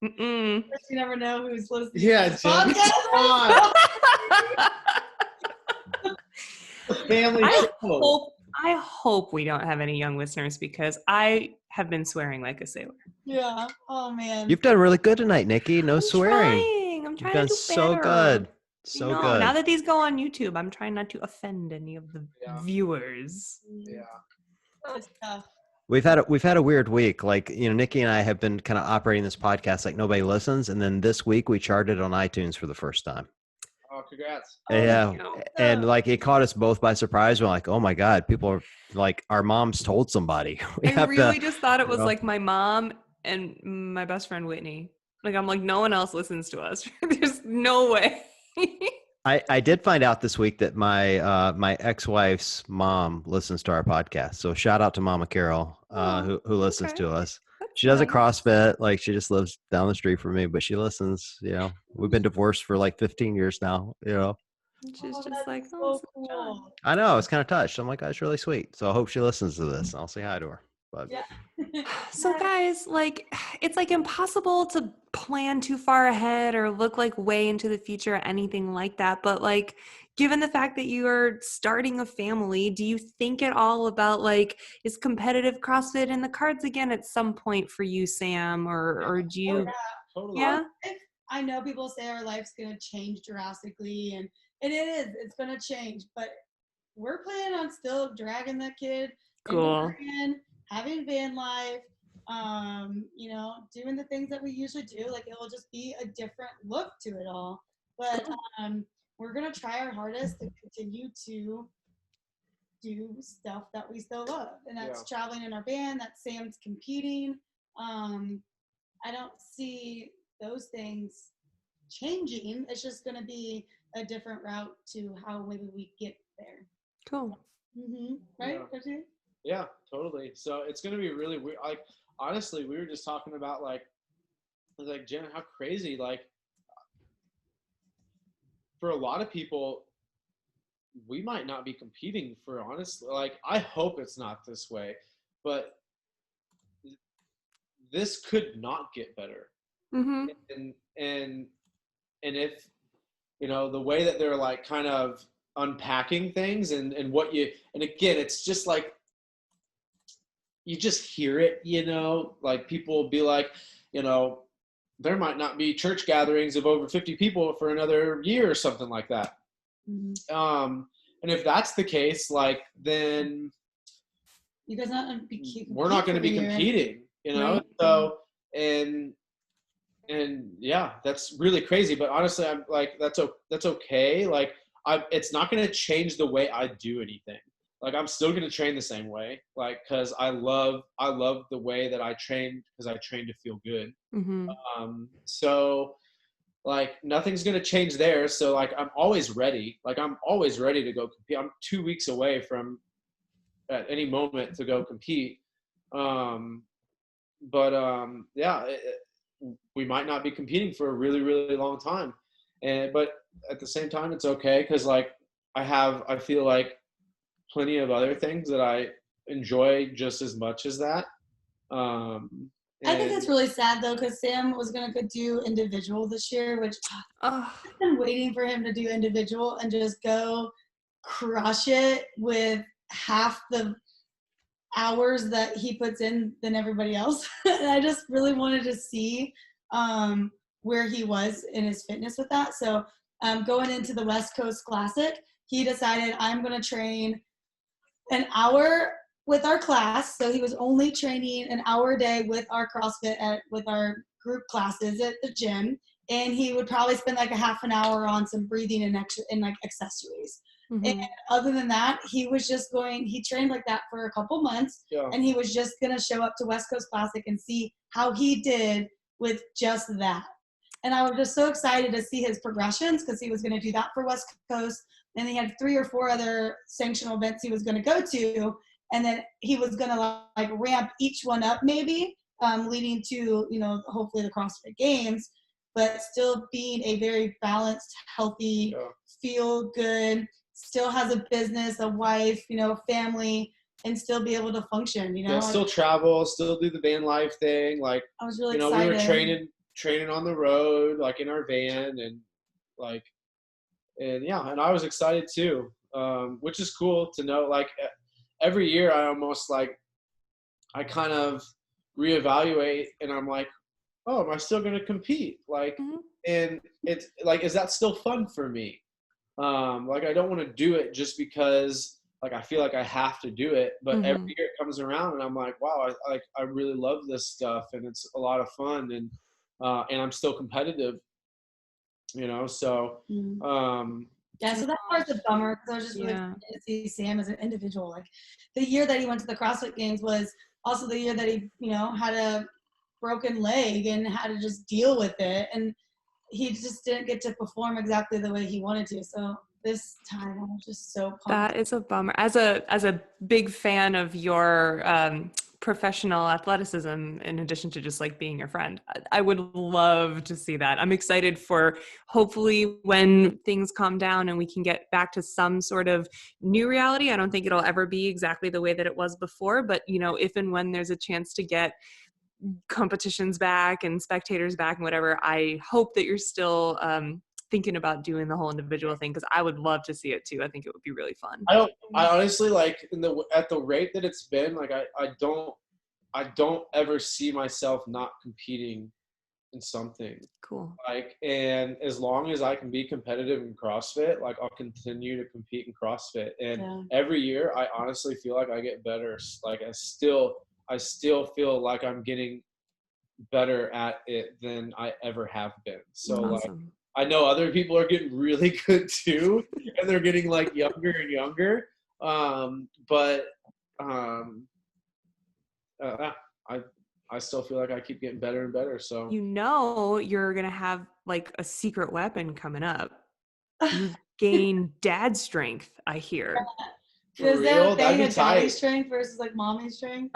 You never know who's listening. Yeah, Jen. Family. I hope we don't have any young listeners, because I have been swearing like a sailor. Yeah. Oh man. You've done really good tonight, Nikki. No swearing. I'm trying You've done to do so better. Good. Good. Now that these go on YouTube, I'm trying not to offend any of the viewers. Yeah. That's tough. We've had a weird week. Like, Nikki and I have been kind of operating this podcast like nobody listens, and then this week we charted on iTunes for the first time. Oh, congrats. Yeah. And like, it caught us both by surprise. We're like, oh my God, people are like, our moms told somebody. I really just thought it was like my mom and my best friend Whitney. Like, I'm like, no one else listens to us. There's no way. I did find out this week that my ex-wife's mom listens to our podcast. So shout out to Mama Carol, who listens to us. She doesn't CrossFit. Like, she just lives down the street from me, but she listens. We've been divorced for like 15 years now. She's just like, so cool. I know. I was kind of touched. I'm like, that's really sweet. So I hope she listens to this. I'll say hi to her. But Yeah. So guys, like, it's like impossible to plan too far ahead or look like way into the future or anything like that. But like, given the fact that you are starting a family, do you think at all about like, is competitive CrossFit in the cards again at some point for you, Sam? Or do Oh, you, yeah. Totally. yeah? I know people say our life's going to change drastically, and it is. It's going to change, but we're planning on still dragging that kid into Cool. Oregon, having van life, you know, doing the things that we usually do. Like, it'll just be a different look to it all. But we're going to try our hardest to continue to do stuff that we still love. And that's traveling in our van, that's Sam's competing. I don't see those things changing. It's just going to be a different route to how maybe we get there. Cool. Right? Yeah. Yeah, totally. So it's going to be really weird. Like, honestly, we were just talking about like, I was like, Jen, how crazy, like, for a lot of people, we might not be competing for, honestly, like, I hope it's not this way, but this could not get better. And if, you know, the way that they're like kind of unpacking things and what you, and again, it's just like, you just hear it, you know, like people will be like, you know, there might not be church gatherings of over 50 people for another year or something like that. And if that's the case, like, then you guys not be we're not going to be competing, you know? Right. So, and yeah, that's really crazy. But honestly, I'm like, that's okay. Like, it's not going to change the way I do anything. Like, I'm still going to train the same way, like, cause I love the way that I train, cause I train to feel good. So like, nothing's going to change there. So like, I'm always ready. Like, I'm always ready to go compete. I'm 2 weeks away from at any moment to go compete. Yeah, we might not be competing for a really, really long time. But at the same time, it's okay. Cause like, I feel like plenty of other things that I enjoy just as much as that. I think it's really sad though, because Sam was gonna go do individual this year, which I've been waiting for him to do individual and just go crush it with half the hours that he puts in than everybody else. And I just really wanted to see where he was in his fitness with that. So going into the West Coast Classic, he decided, I'm gonna train an hour with our class. So he was only training an hour a day with our CrossFit with our group classes at the gym. And he would probably spend like a half an hour on some breathing and like accessories. And other than that, he was just he trained like that for a couple months. And he was just going to show up to West Coast Classic and see how he did with just that. And I was just so excited to see his progressions, because he was going to do that for West Coast. And he had 3 or 4 other sanctional events he was going to go to. And then he was going to like ramp each one up maybe, leading to, you know, hopefully the CrossFit Games, but still being a very balanced, healthy, feel good, still has a business, a wife, you know, family, and still be able to function, you know? Yeah, still travel, still do the van life thing. Like, I was really excited. excited. We were training on the road, like in our van, and like, and yeah, and I was excited too, which is cool to know. Like, every year I almost like, I kind of reevaluate, and I'm like, oh, am I still going to compete? Like, and it's like, is that still fun for me? Like, I don't want to do it just because like I feel like I have to do it, but every year it comes around and I'm like, wow, I really love this stuff, and it's a lot of fun, and I'm still competitive, you know? So, yeah, so that part's a bummer, because I was just really excited to see Sam as an individual. Like, the year that he went to the CrossFit Games was also the year that he, you know, had a broken leg and had to just deal with it, and he just didn't get to perform exactly the way he wanted to. So this time I was just so pumped. That is a bummer. As a big fan of your professional athleticism in addition to just like being your friend. I would love to see that. I'm excited for hopefully when things calm down and we can get back to some sort of new reality. I don't think it'll ever be exactly the way that it was before, but you know, if and when there's a chance to get competitions back and spectators back and whatever, I hope that you're still thinking about doing the whole individual thing, because I would love to see it too. I think it would be really fun. I honestly, like, at the rate that it's been, like, I don't ever see myself not competing in something. Cool. Like, and as long as I can be competitive in CrossFit, like, I'll continue to compete in CrossFit. And every year, I honestly feel like I get better. Like, I still feel like I'm getting better at it than I ever have been. So like, I know other people are getting really good too, and they're getting like younger and younger. I still feel like I keep getting better and better. So you know, you're gonna have like a secret weapon coming up. You gain dad strength, I hear. Is there a thing of daddy strength versus like mommy strength?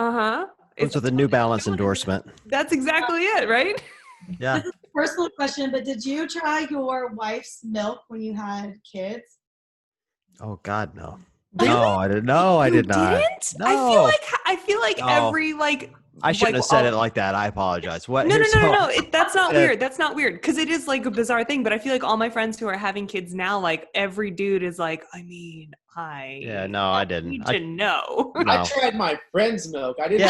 It's with a New Balance endorsement. That's exactly it, right? Yeah. This is a personal question, but did you try your wife's milk when you had kids? Oh God, no. Really? No, I didn't. No, I did not. Didn't? No. I feel like every like. I shouldn't have said it like that. I apologize. What? No. That's not weird. That's not weird, because it is like a bizarre thing. But I feel like all my friends who are having kids now, like every dude is like, I mean, I didn't. Need to know. No. I tried my friend's milk. I didn't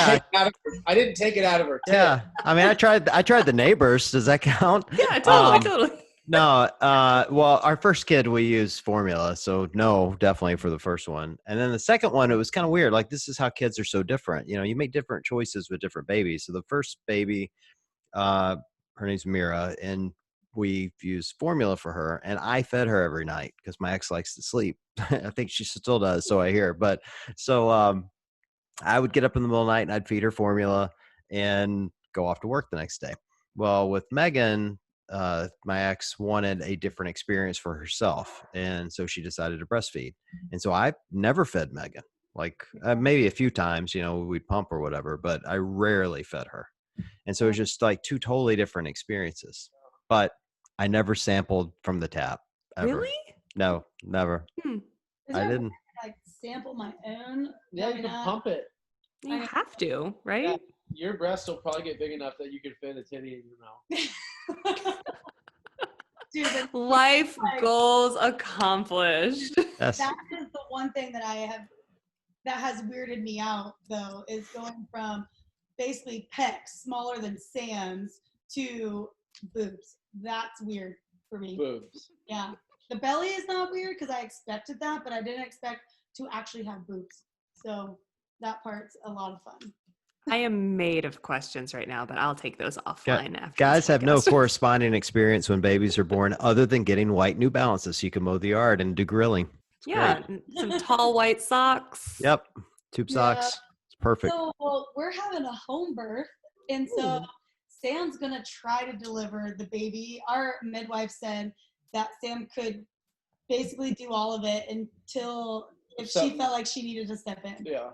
take it out of her tip. Yeah, I mean, I tried the neighbors. Does that count? Yeah, totally. No, well, our first kid, we used formula. So no, definitely for the first one. And then the second one, it was kind of weird. Like, this is how kids are so different. You know, you make different choices with different babies. So the first baby, her name's Mira, and we used formula for her. And I fed her every night because my ex likes to sleep. I think she still does. So I hear. But so I would get up in the middle of the night and I'd feed her formula and go off to work the next day. Well, with Megan, my ex wanted a different experience for herself, and so she decided to breastfeed. And so I never fed Megan, like maybe a few times, you know, we'd pump or whatever, but I rarely fed her. And so it was just like two totally different experiences. But I never sampled from the tap ever. Really? No, never. I didn't like sample my own. Yeah, you can pump it. You have to, right? Yeah. Your breast will probably get big enough that you can fit a titty in your mouth. Dude, life goals accomplished. Yes. That is the one thing that that has weirded me out, though, is going from basically pecs smaller than Sam's to boobs. That's weird for me. Boobs. Yeah. The belly is not weird because I expected that, but I didn't expect to actually have boobs. So that part's a lot of fun. I am made of questions right now, but I'll take those offline after. Guys have no corresponding experience when babies are born other than getting white New Balances so you can mow the yard and do grilling. It's some tall white socks. Yep. Tube socks. It's perfect. So we're having a home birth, and so Sam's going to try to deliver the baby. Our midwife said that Sam could basically do all of it until if she felt like she needed to step in. Yeah.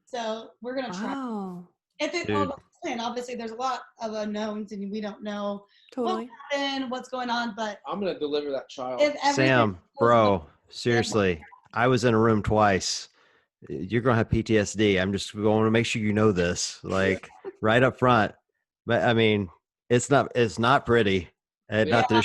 So we're going to try. Wow. If it all goes in, obviously there's a lot of unknowns and we don't know what happened, what's going on, but I'm going to deliver that child. Sam, bro, seriously, I was in a room twice. You're going to have PTSD. I'm just going to make sure you know this, like right up front. But I mean, it's not pretty. And not that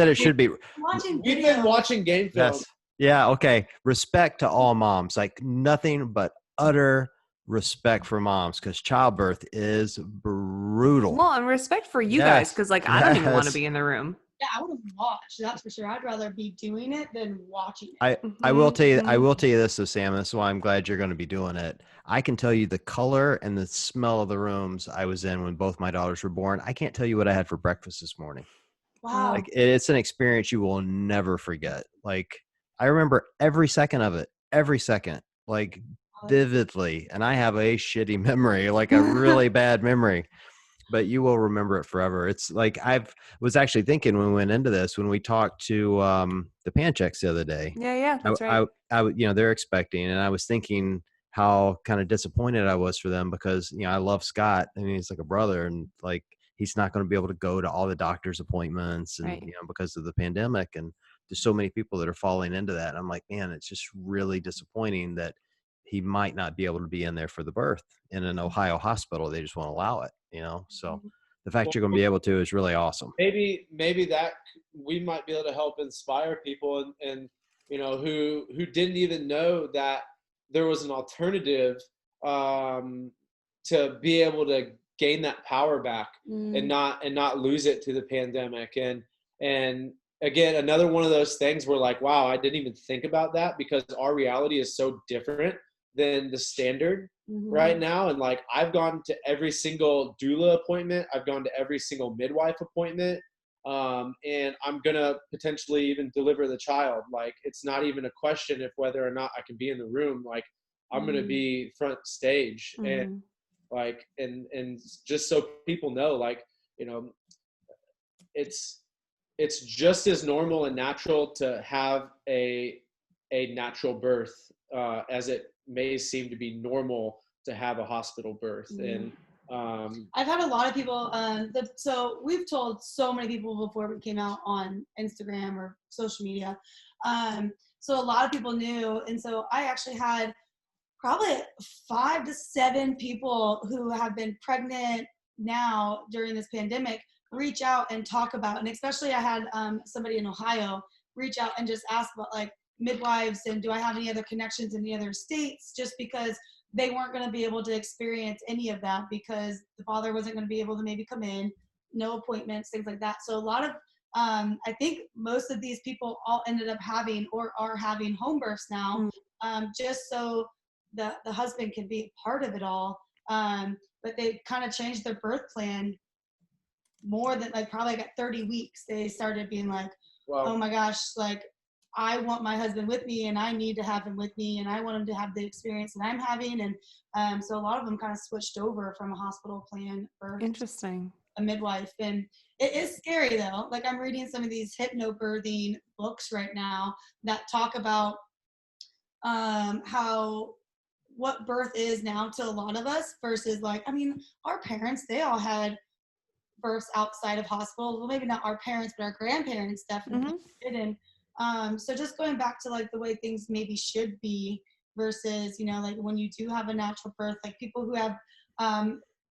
it should be. We've been watching game film. Yes. Yeah. Okay. Respect to all moms, like nothing but utter respect for moms, because childbirth is brutal. Well, and respect for you guys, because like I don't even want to be in the room. Yeah, I wouldn't watch. That's for sure. I'd rather be doing it than watching it. I will tell you. I will tell you this, though, Sam. This is why I'm glad you're going to be doing it. I can tell you the color and the smell of the rooms I was in when both my daughters were born. I can't tell you what I had for breakfast this morning. Wow. Like it's an experience you will never forget. Like I remember every second of it, like vividly. And I have a shitty memory, like a really bad memory, but you will remember it forever. It's like I was actually thinking when we went into this, when we talked to the Panchecks the other day. Yeah, that's right. I they're expecting, and I was thinking how kind of disappointed I was for them, because, you know, I love Scott. I mean, he's like a brother, and like, he's not going to be able to go to all the doctor's appointments, and, Right. you know, because of the pandemic, and there's so many people that are falling into that. And I'm like, man, it's just really disappointing that he might not be able to be in there for the birth in an Ohio hospital. They just won't allow it, you know? So the fact you're going to be able to is really awesome. Maybe that we might be able to help inspire people, and you know, who didn't even know that there was an alternative, to be able to gain that power back, and not lose it to the pandemic. And again, another one of those things where like, wow, I didn't even think about that, because our reality is so different than the standard right now. And like, I've gone to every single doula appointment, I've gone to every single midwife appointment, and I'm gonna potentially even deliver the child. Like, it's not even a question of whether or not I can be in the room. Like, I'm gonna be front stage. And like, and just so people know, like, you know, it's just as normal and natural to have a natural birth, as it may seem to be normal to have a hospital birth. And I've had a lot of people, so we've told so many people before we came out on Instagram or social media. So a lot of people knew. And so I actually had probably 5 to 7 people who have been pregnant now during this pandemic reach out and talk about, and especially I had somebody in Ohio reach out and just ask about like midwives, and do I have any other connections in the other states, just because they weren't going to be able to experience any of that because the father wasn't going to be able to maybe come in, no appointments, things like that. So a lot of, I think most of these people all ended up having or are having home births now, just so the husband can be a part of it all. But they kind of changed their birth plan more than like probably like at 30 weeks. They started being like, well, oh my gosh, like I want my husband with me and I need to have him with me and I want him to have the experience that I'm having. And so a lot of them kind of switched over from a hospital plan birth. Interesting. A midwife. And it is scary though. Like I'm reading some of these hypnobirthing books right now that talk about how what birth is now to a lot of us versus like, I mean, our parents, they all had births outside of hospitals. Well, maybe not our parents, but our grandparents definitely did. And so just going back to like the way things maybe should be versus, you know, like when you do have a natural birth, like people who have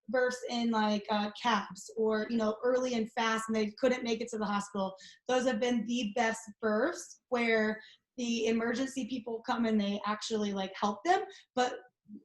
births in like cabs or, you know, early and fast and they couldn't make it to the hospital. Those have been the best births where the emergency people come and they actually like help them. But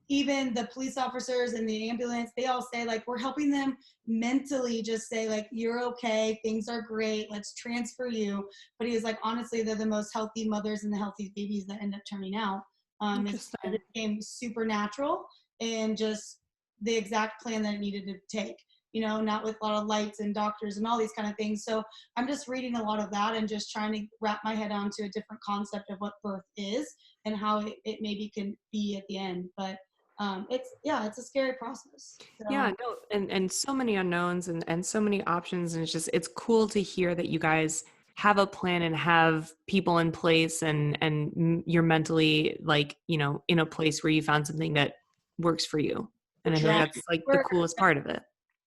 even the police officers and the ambulance, they all say like, we're helping them mentally just say like, you're okay, things are great, let's transfer you. But he was like, honestly, they're the most healthy mothers and the healthiest babies that end up turning out. It became supernatural and just the exact plan that it needed to take, you know, not with a lot of lights and doctors and all these kind of things. So I'm just reading a lot of that and just trying to wrap my head onto a different concept of what birth is and how it maybe can be at the end. But it's a scary process. So. Yeah, no, and so many unknowns and so many options. And it's cool to hear that you guys have a plan and have people in place and you're mentally like, you know, in a place where you found something that works for you. And I think that's like the coolest part of it.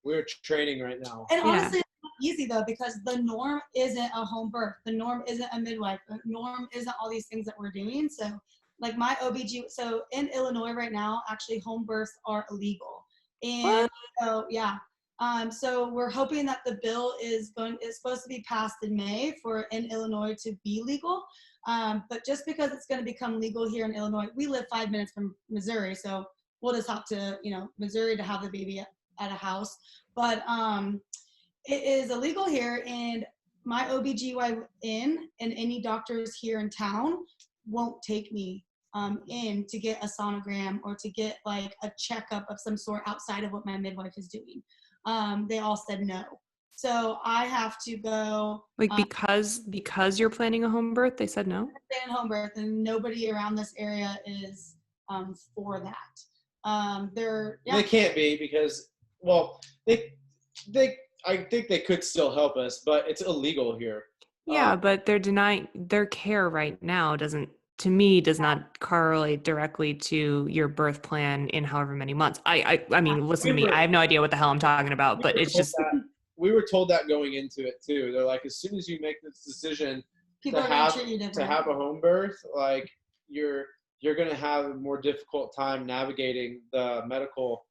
We're training right now. And honestly, it's not easy though, because the norm isn't a home birth. The norm isn't a midwife. The norm isn't all these things that we're doing. So like my OBG, so in Illinois right now, actually home births are illegal. And so, yeah. So we're hoping that the bill is supposed to be passed in May for in Illinois to be legal. But just because it's going to become legal here in Illinois, we live 5 minutes from Missouri. So we'll just hop to, you know, Missouri to have the baby at a house. But it is illegal here, and my OBGYN and any doctors here in town won't take me in to get a sonogram or to get like a checkup of some sort outside of what my midwife is doing. They all said no. So I have to go. Like because you're planning a home birth, they said no? I'm planning home birth, and nobody around this area is for that. They can't be because, well, I think they could still help us, but it's illegal here. Yeah, but they're denying their care right now doesn't to me does not correlate directly to your birth plan in however many months. I mean, listen to me. I have no idea what the hell I'm talking about, but it's just we were told that going into it too. They're like, as soon as you make this decision People to are gonna have treat you to different. have a home birth, like you're going to have a more difficult time navigating the medical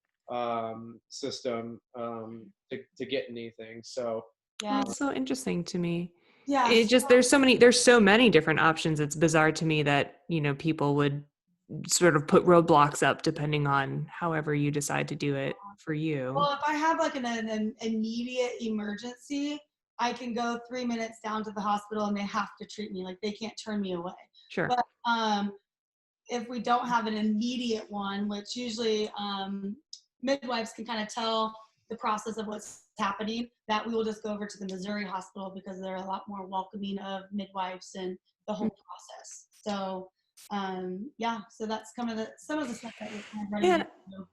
system to get anything. So Yeah. it's so interesting to me. Yeah. It just there's so many different options. It's bizarre to me that, you know, people would sort of put roadblocks up depending on however you decide to do it for you. Well, if I have like an immediate emergency, I can go 3 minutes down to the hospital and they have to treat me. Like they can't turn me away. Sure. But if we don't have an immediate one, which usually midwives can kind of tell the process of what's happening, that we will just go over to the Missouri hospital because they're a lot more welcoming of midwives and the whole process. So yeah, so that's kind of some of the stuff that we're kind of running into.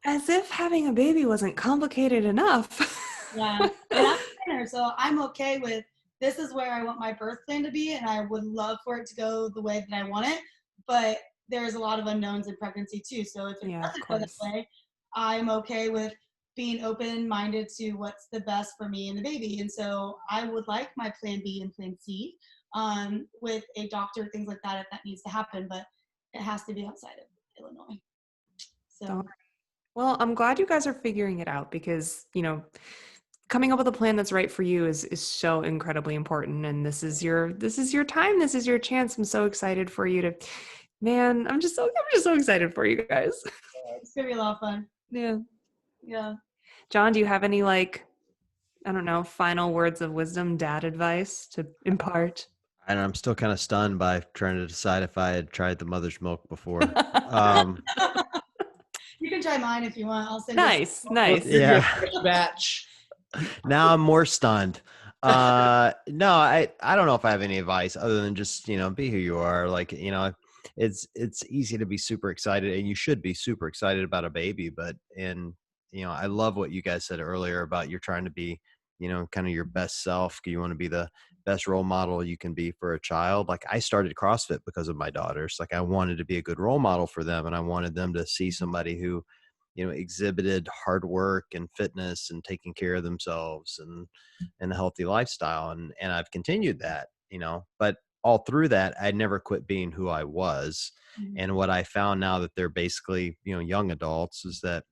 As if having a baby wasn't complicated enough. Yeah, and I'm a planner, so I'm okay with this is where I want my birth plan to be, and I would love for it to go the way that I want it. But there's a lot of unknowns in pregnancy too. So if it doesn't go that way, I'm okay with being open-minded to what's the best for me and the baby. And so I would like my plan B and plan C with a doctor, things like that, if that needs to happen. But it has to be outside of Illinois. So. Well, I'm glad you guys are figuring it out because, you know, coming up with a plan that's right for you is so incredibly important. And this is your time. This is your chance. I'm so excited for you to, man, I'm just so excited for you guys. It's gonna be a lot of fun. Yeah. Yeah. John, do you have any, like, I don't know, final words of wisdom, dad advice to impart? And I'm still kind of stunned by trying to decide if I had tried the mother's milk before. You can try mine if you want. I'll send nice. Yeah. Batch. Now I'm more stunned. No, I don't know if I have any advice other than just, you know, be who you are. Like, you know, it's easy to be super excited, and you should be super excited about a baby. But, and, you know, I love what you guys said earlier about you're trying to be, you know, kind of your best self. You want to be the best role model you can be for a child. Like I started CrossFit because of my daughters. Like I wanted to be a good role model for them, and I wanted them to see somebody who, you know, exhibited hard work and fitness and taking care of themselves and a healthy lifestyle. And I've continued that, you know, but all through that, I never quit being who I was. Mm-hmm. And what I found now that they're basically, you know, young adults is that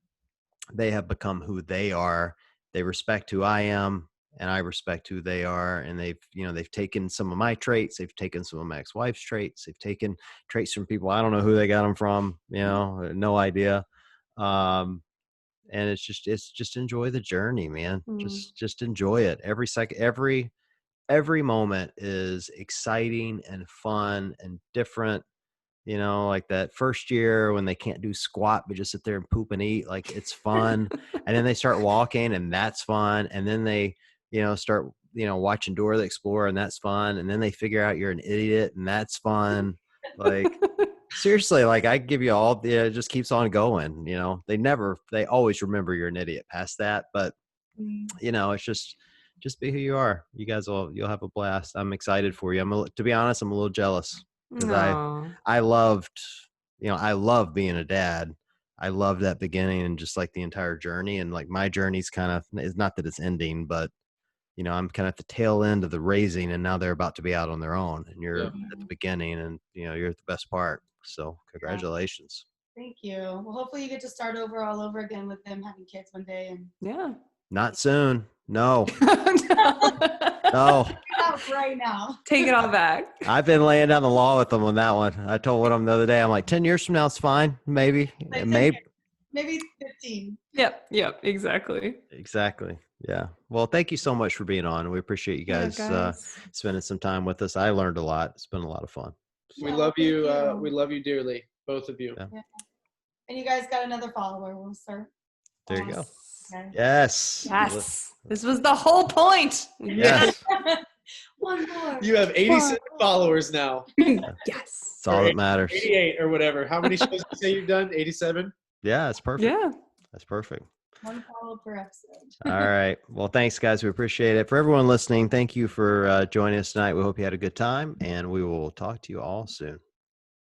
they have become who they are. They respect who I am, and I respect who they are. And they've taken some of my traits. They've taken some of my ex-wife's traits. They've taken traits from people. I don't know who they got them from, you know, no idea. And it's just enjoy the journey, man. Just enjoy it. Every second, every moment is exciting and fun and different. You know, like that first year when they can't do squat, but just sit there and poop and eat, like it's fun. And then they start walking and that's fun. And then they, you know, start, you know, watching Dora the Explorer and that's fun. And then they figure out you're an idiot and that's fun. Like seriously, like I give you all, it just keeps on going. You know, they always remember you're an idiot past that. But, you know, it's just be who you are. You guys you'll have a blast. I'm excited for you. To be honest, I'm a little jealous because I loved, you know, I love being a dad. I loved that beginning and just like the entire journey. And like my journey's kind of, it's not that it's ending, but you know, I'm kind of at the tail end of the raising and now they're about to be out on their own and you're at the beginning and, you know, you're at the best part. So congratulations. Thank you. Well, hopefully you get to start all over again with them having kids one day. And yeah. Not soon. No. No. Right now. Take it all back. I've been laying down the law with them on that one. I told them the other day, I'm like, 10 years from now, it's fine. Maybe. Maybe 15. Yep. Exactly. Yeah. Well, thank you so much for being on. We appreciate you guys, spending some time with us. I learned a lot. It's been a lot of fun. We love you. We love you dearly, both of you. Yeah. Yeah. And you guys got another follower. We'll start. There you go. Okay. Yes. This was the whole point. Yes. One more. You have 87 followers now. Yes. That's all that matters. 88 or whatever. How many shows did you say you've done? 87? Yeah, it's perfect. Yeah. That's perfect. One follow per episode. All right. Well, thanks, guys. We appreciate it. For everyone listening, thank you for joining us tonight. We hope you had a good time, and we will talk to you all soon.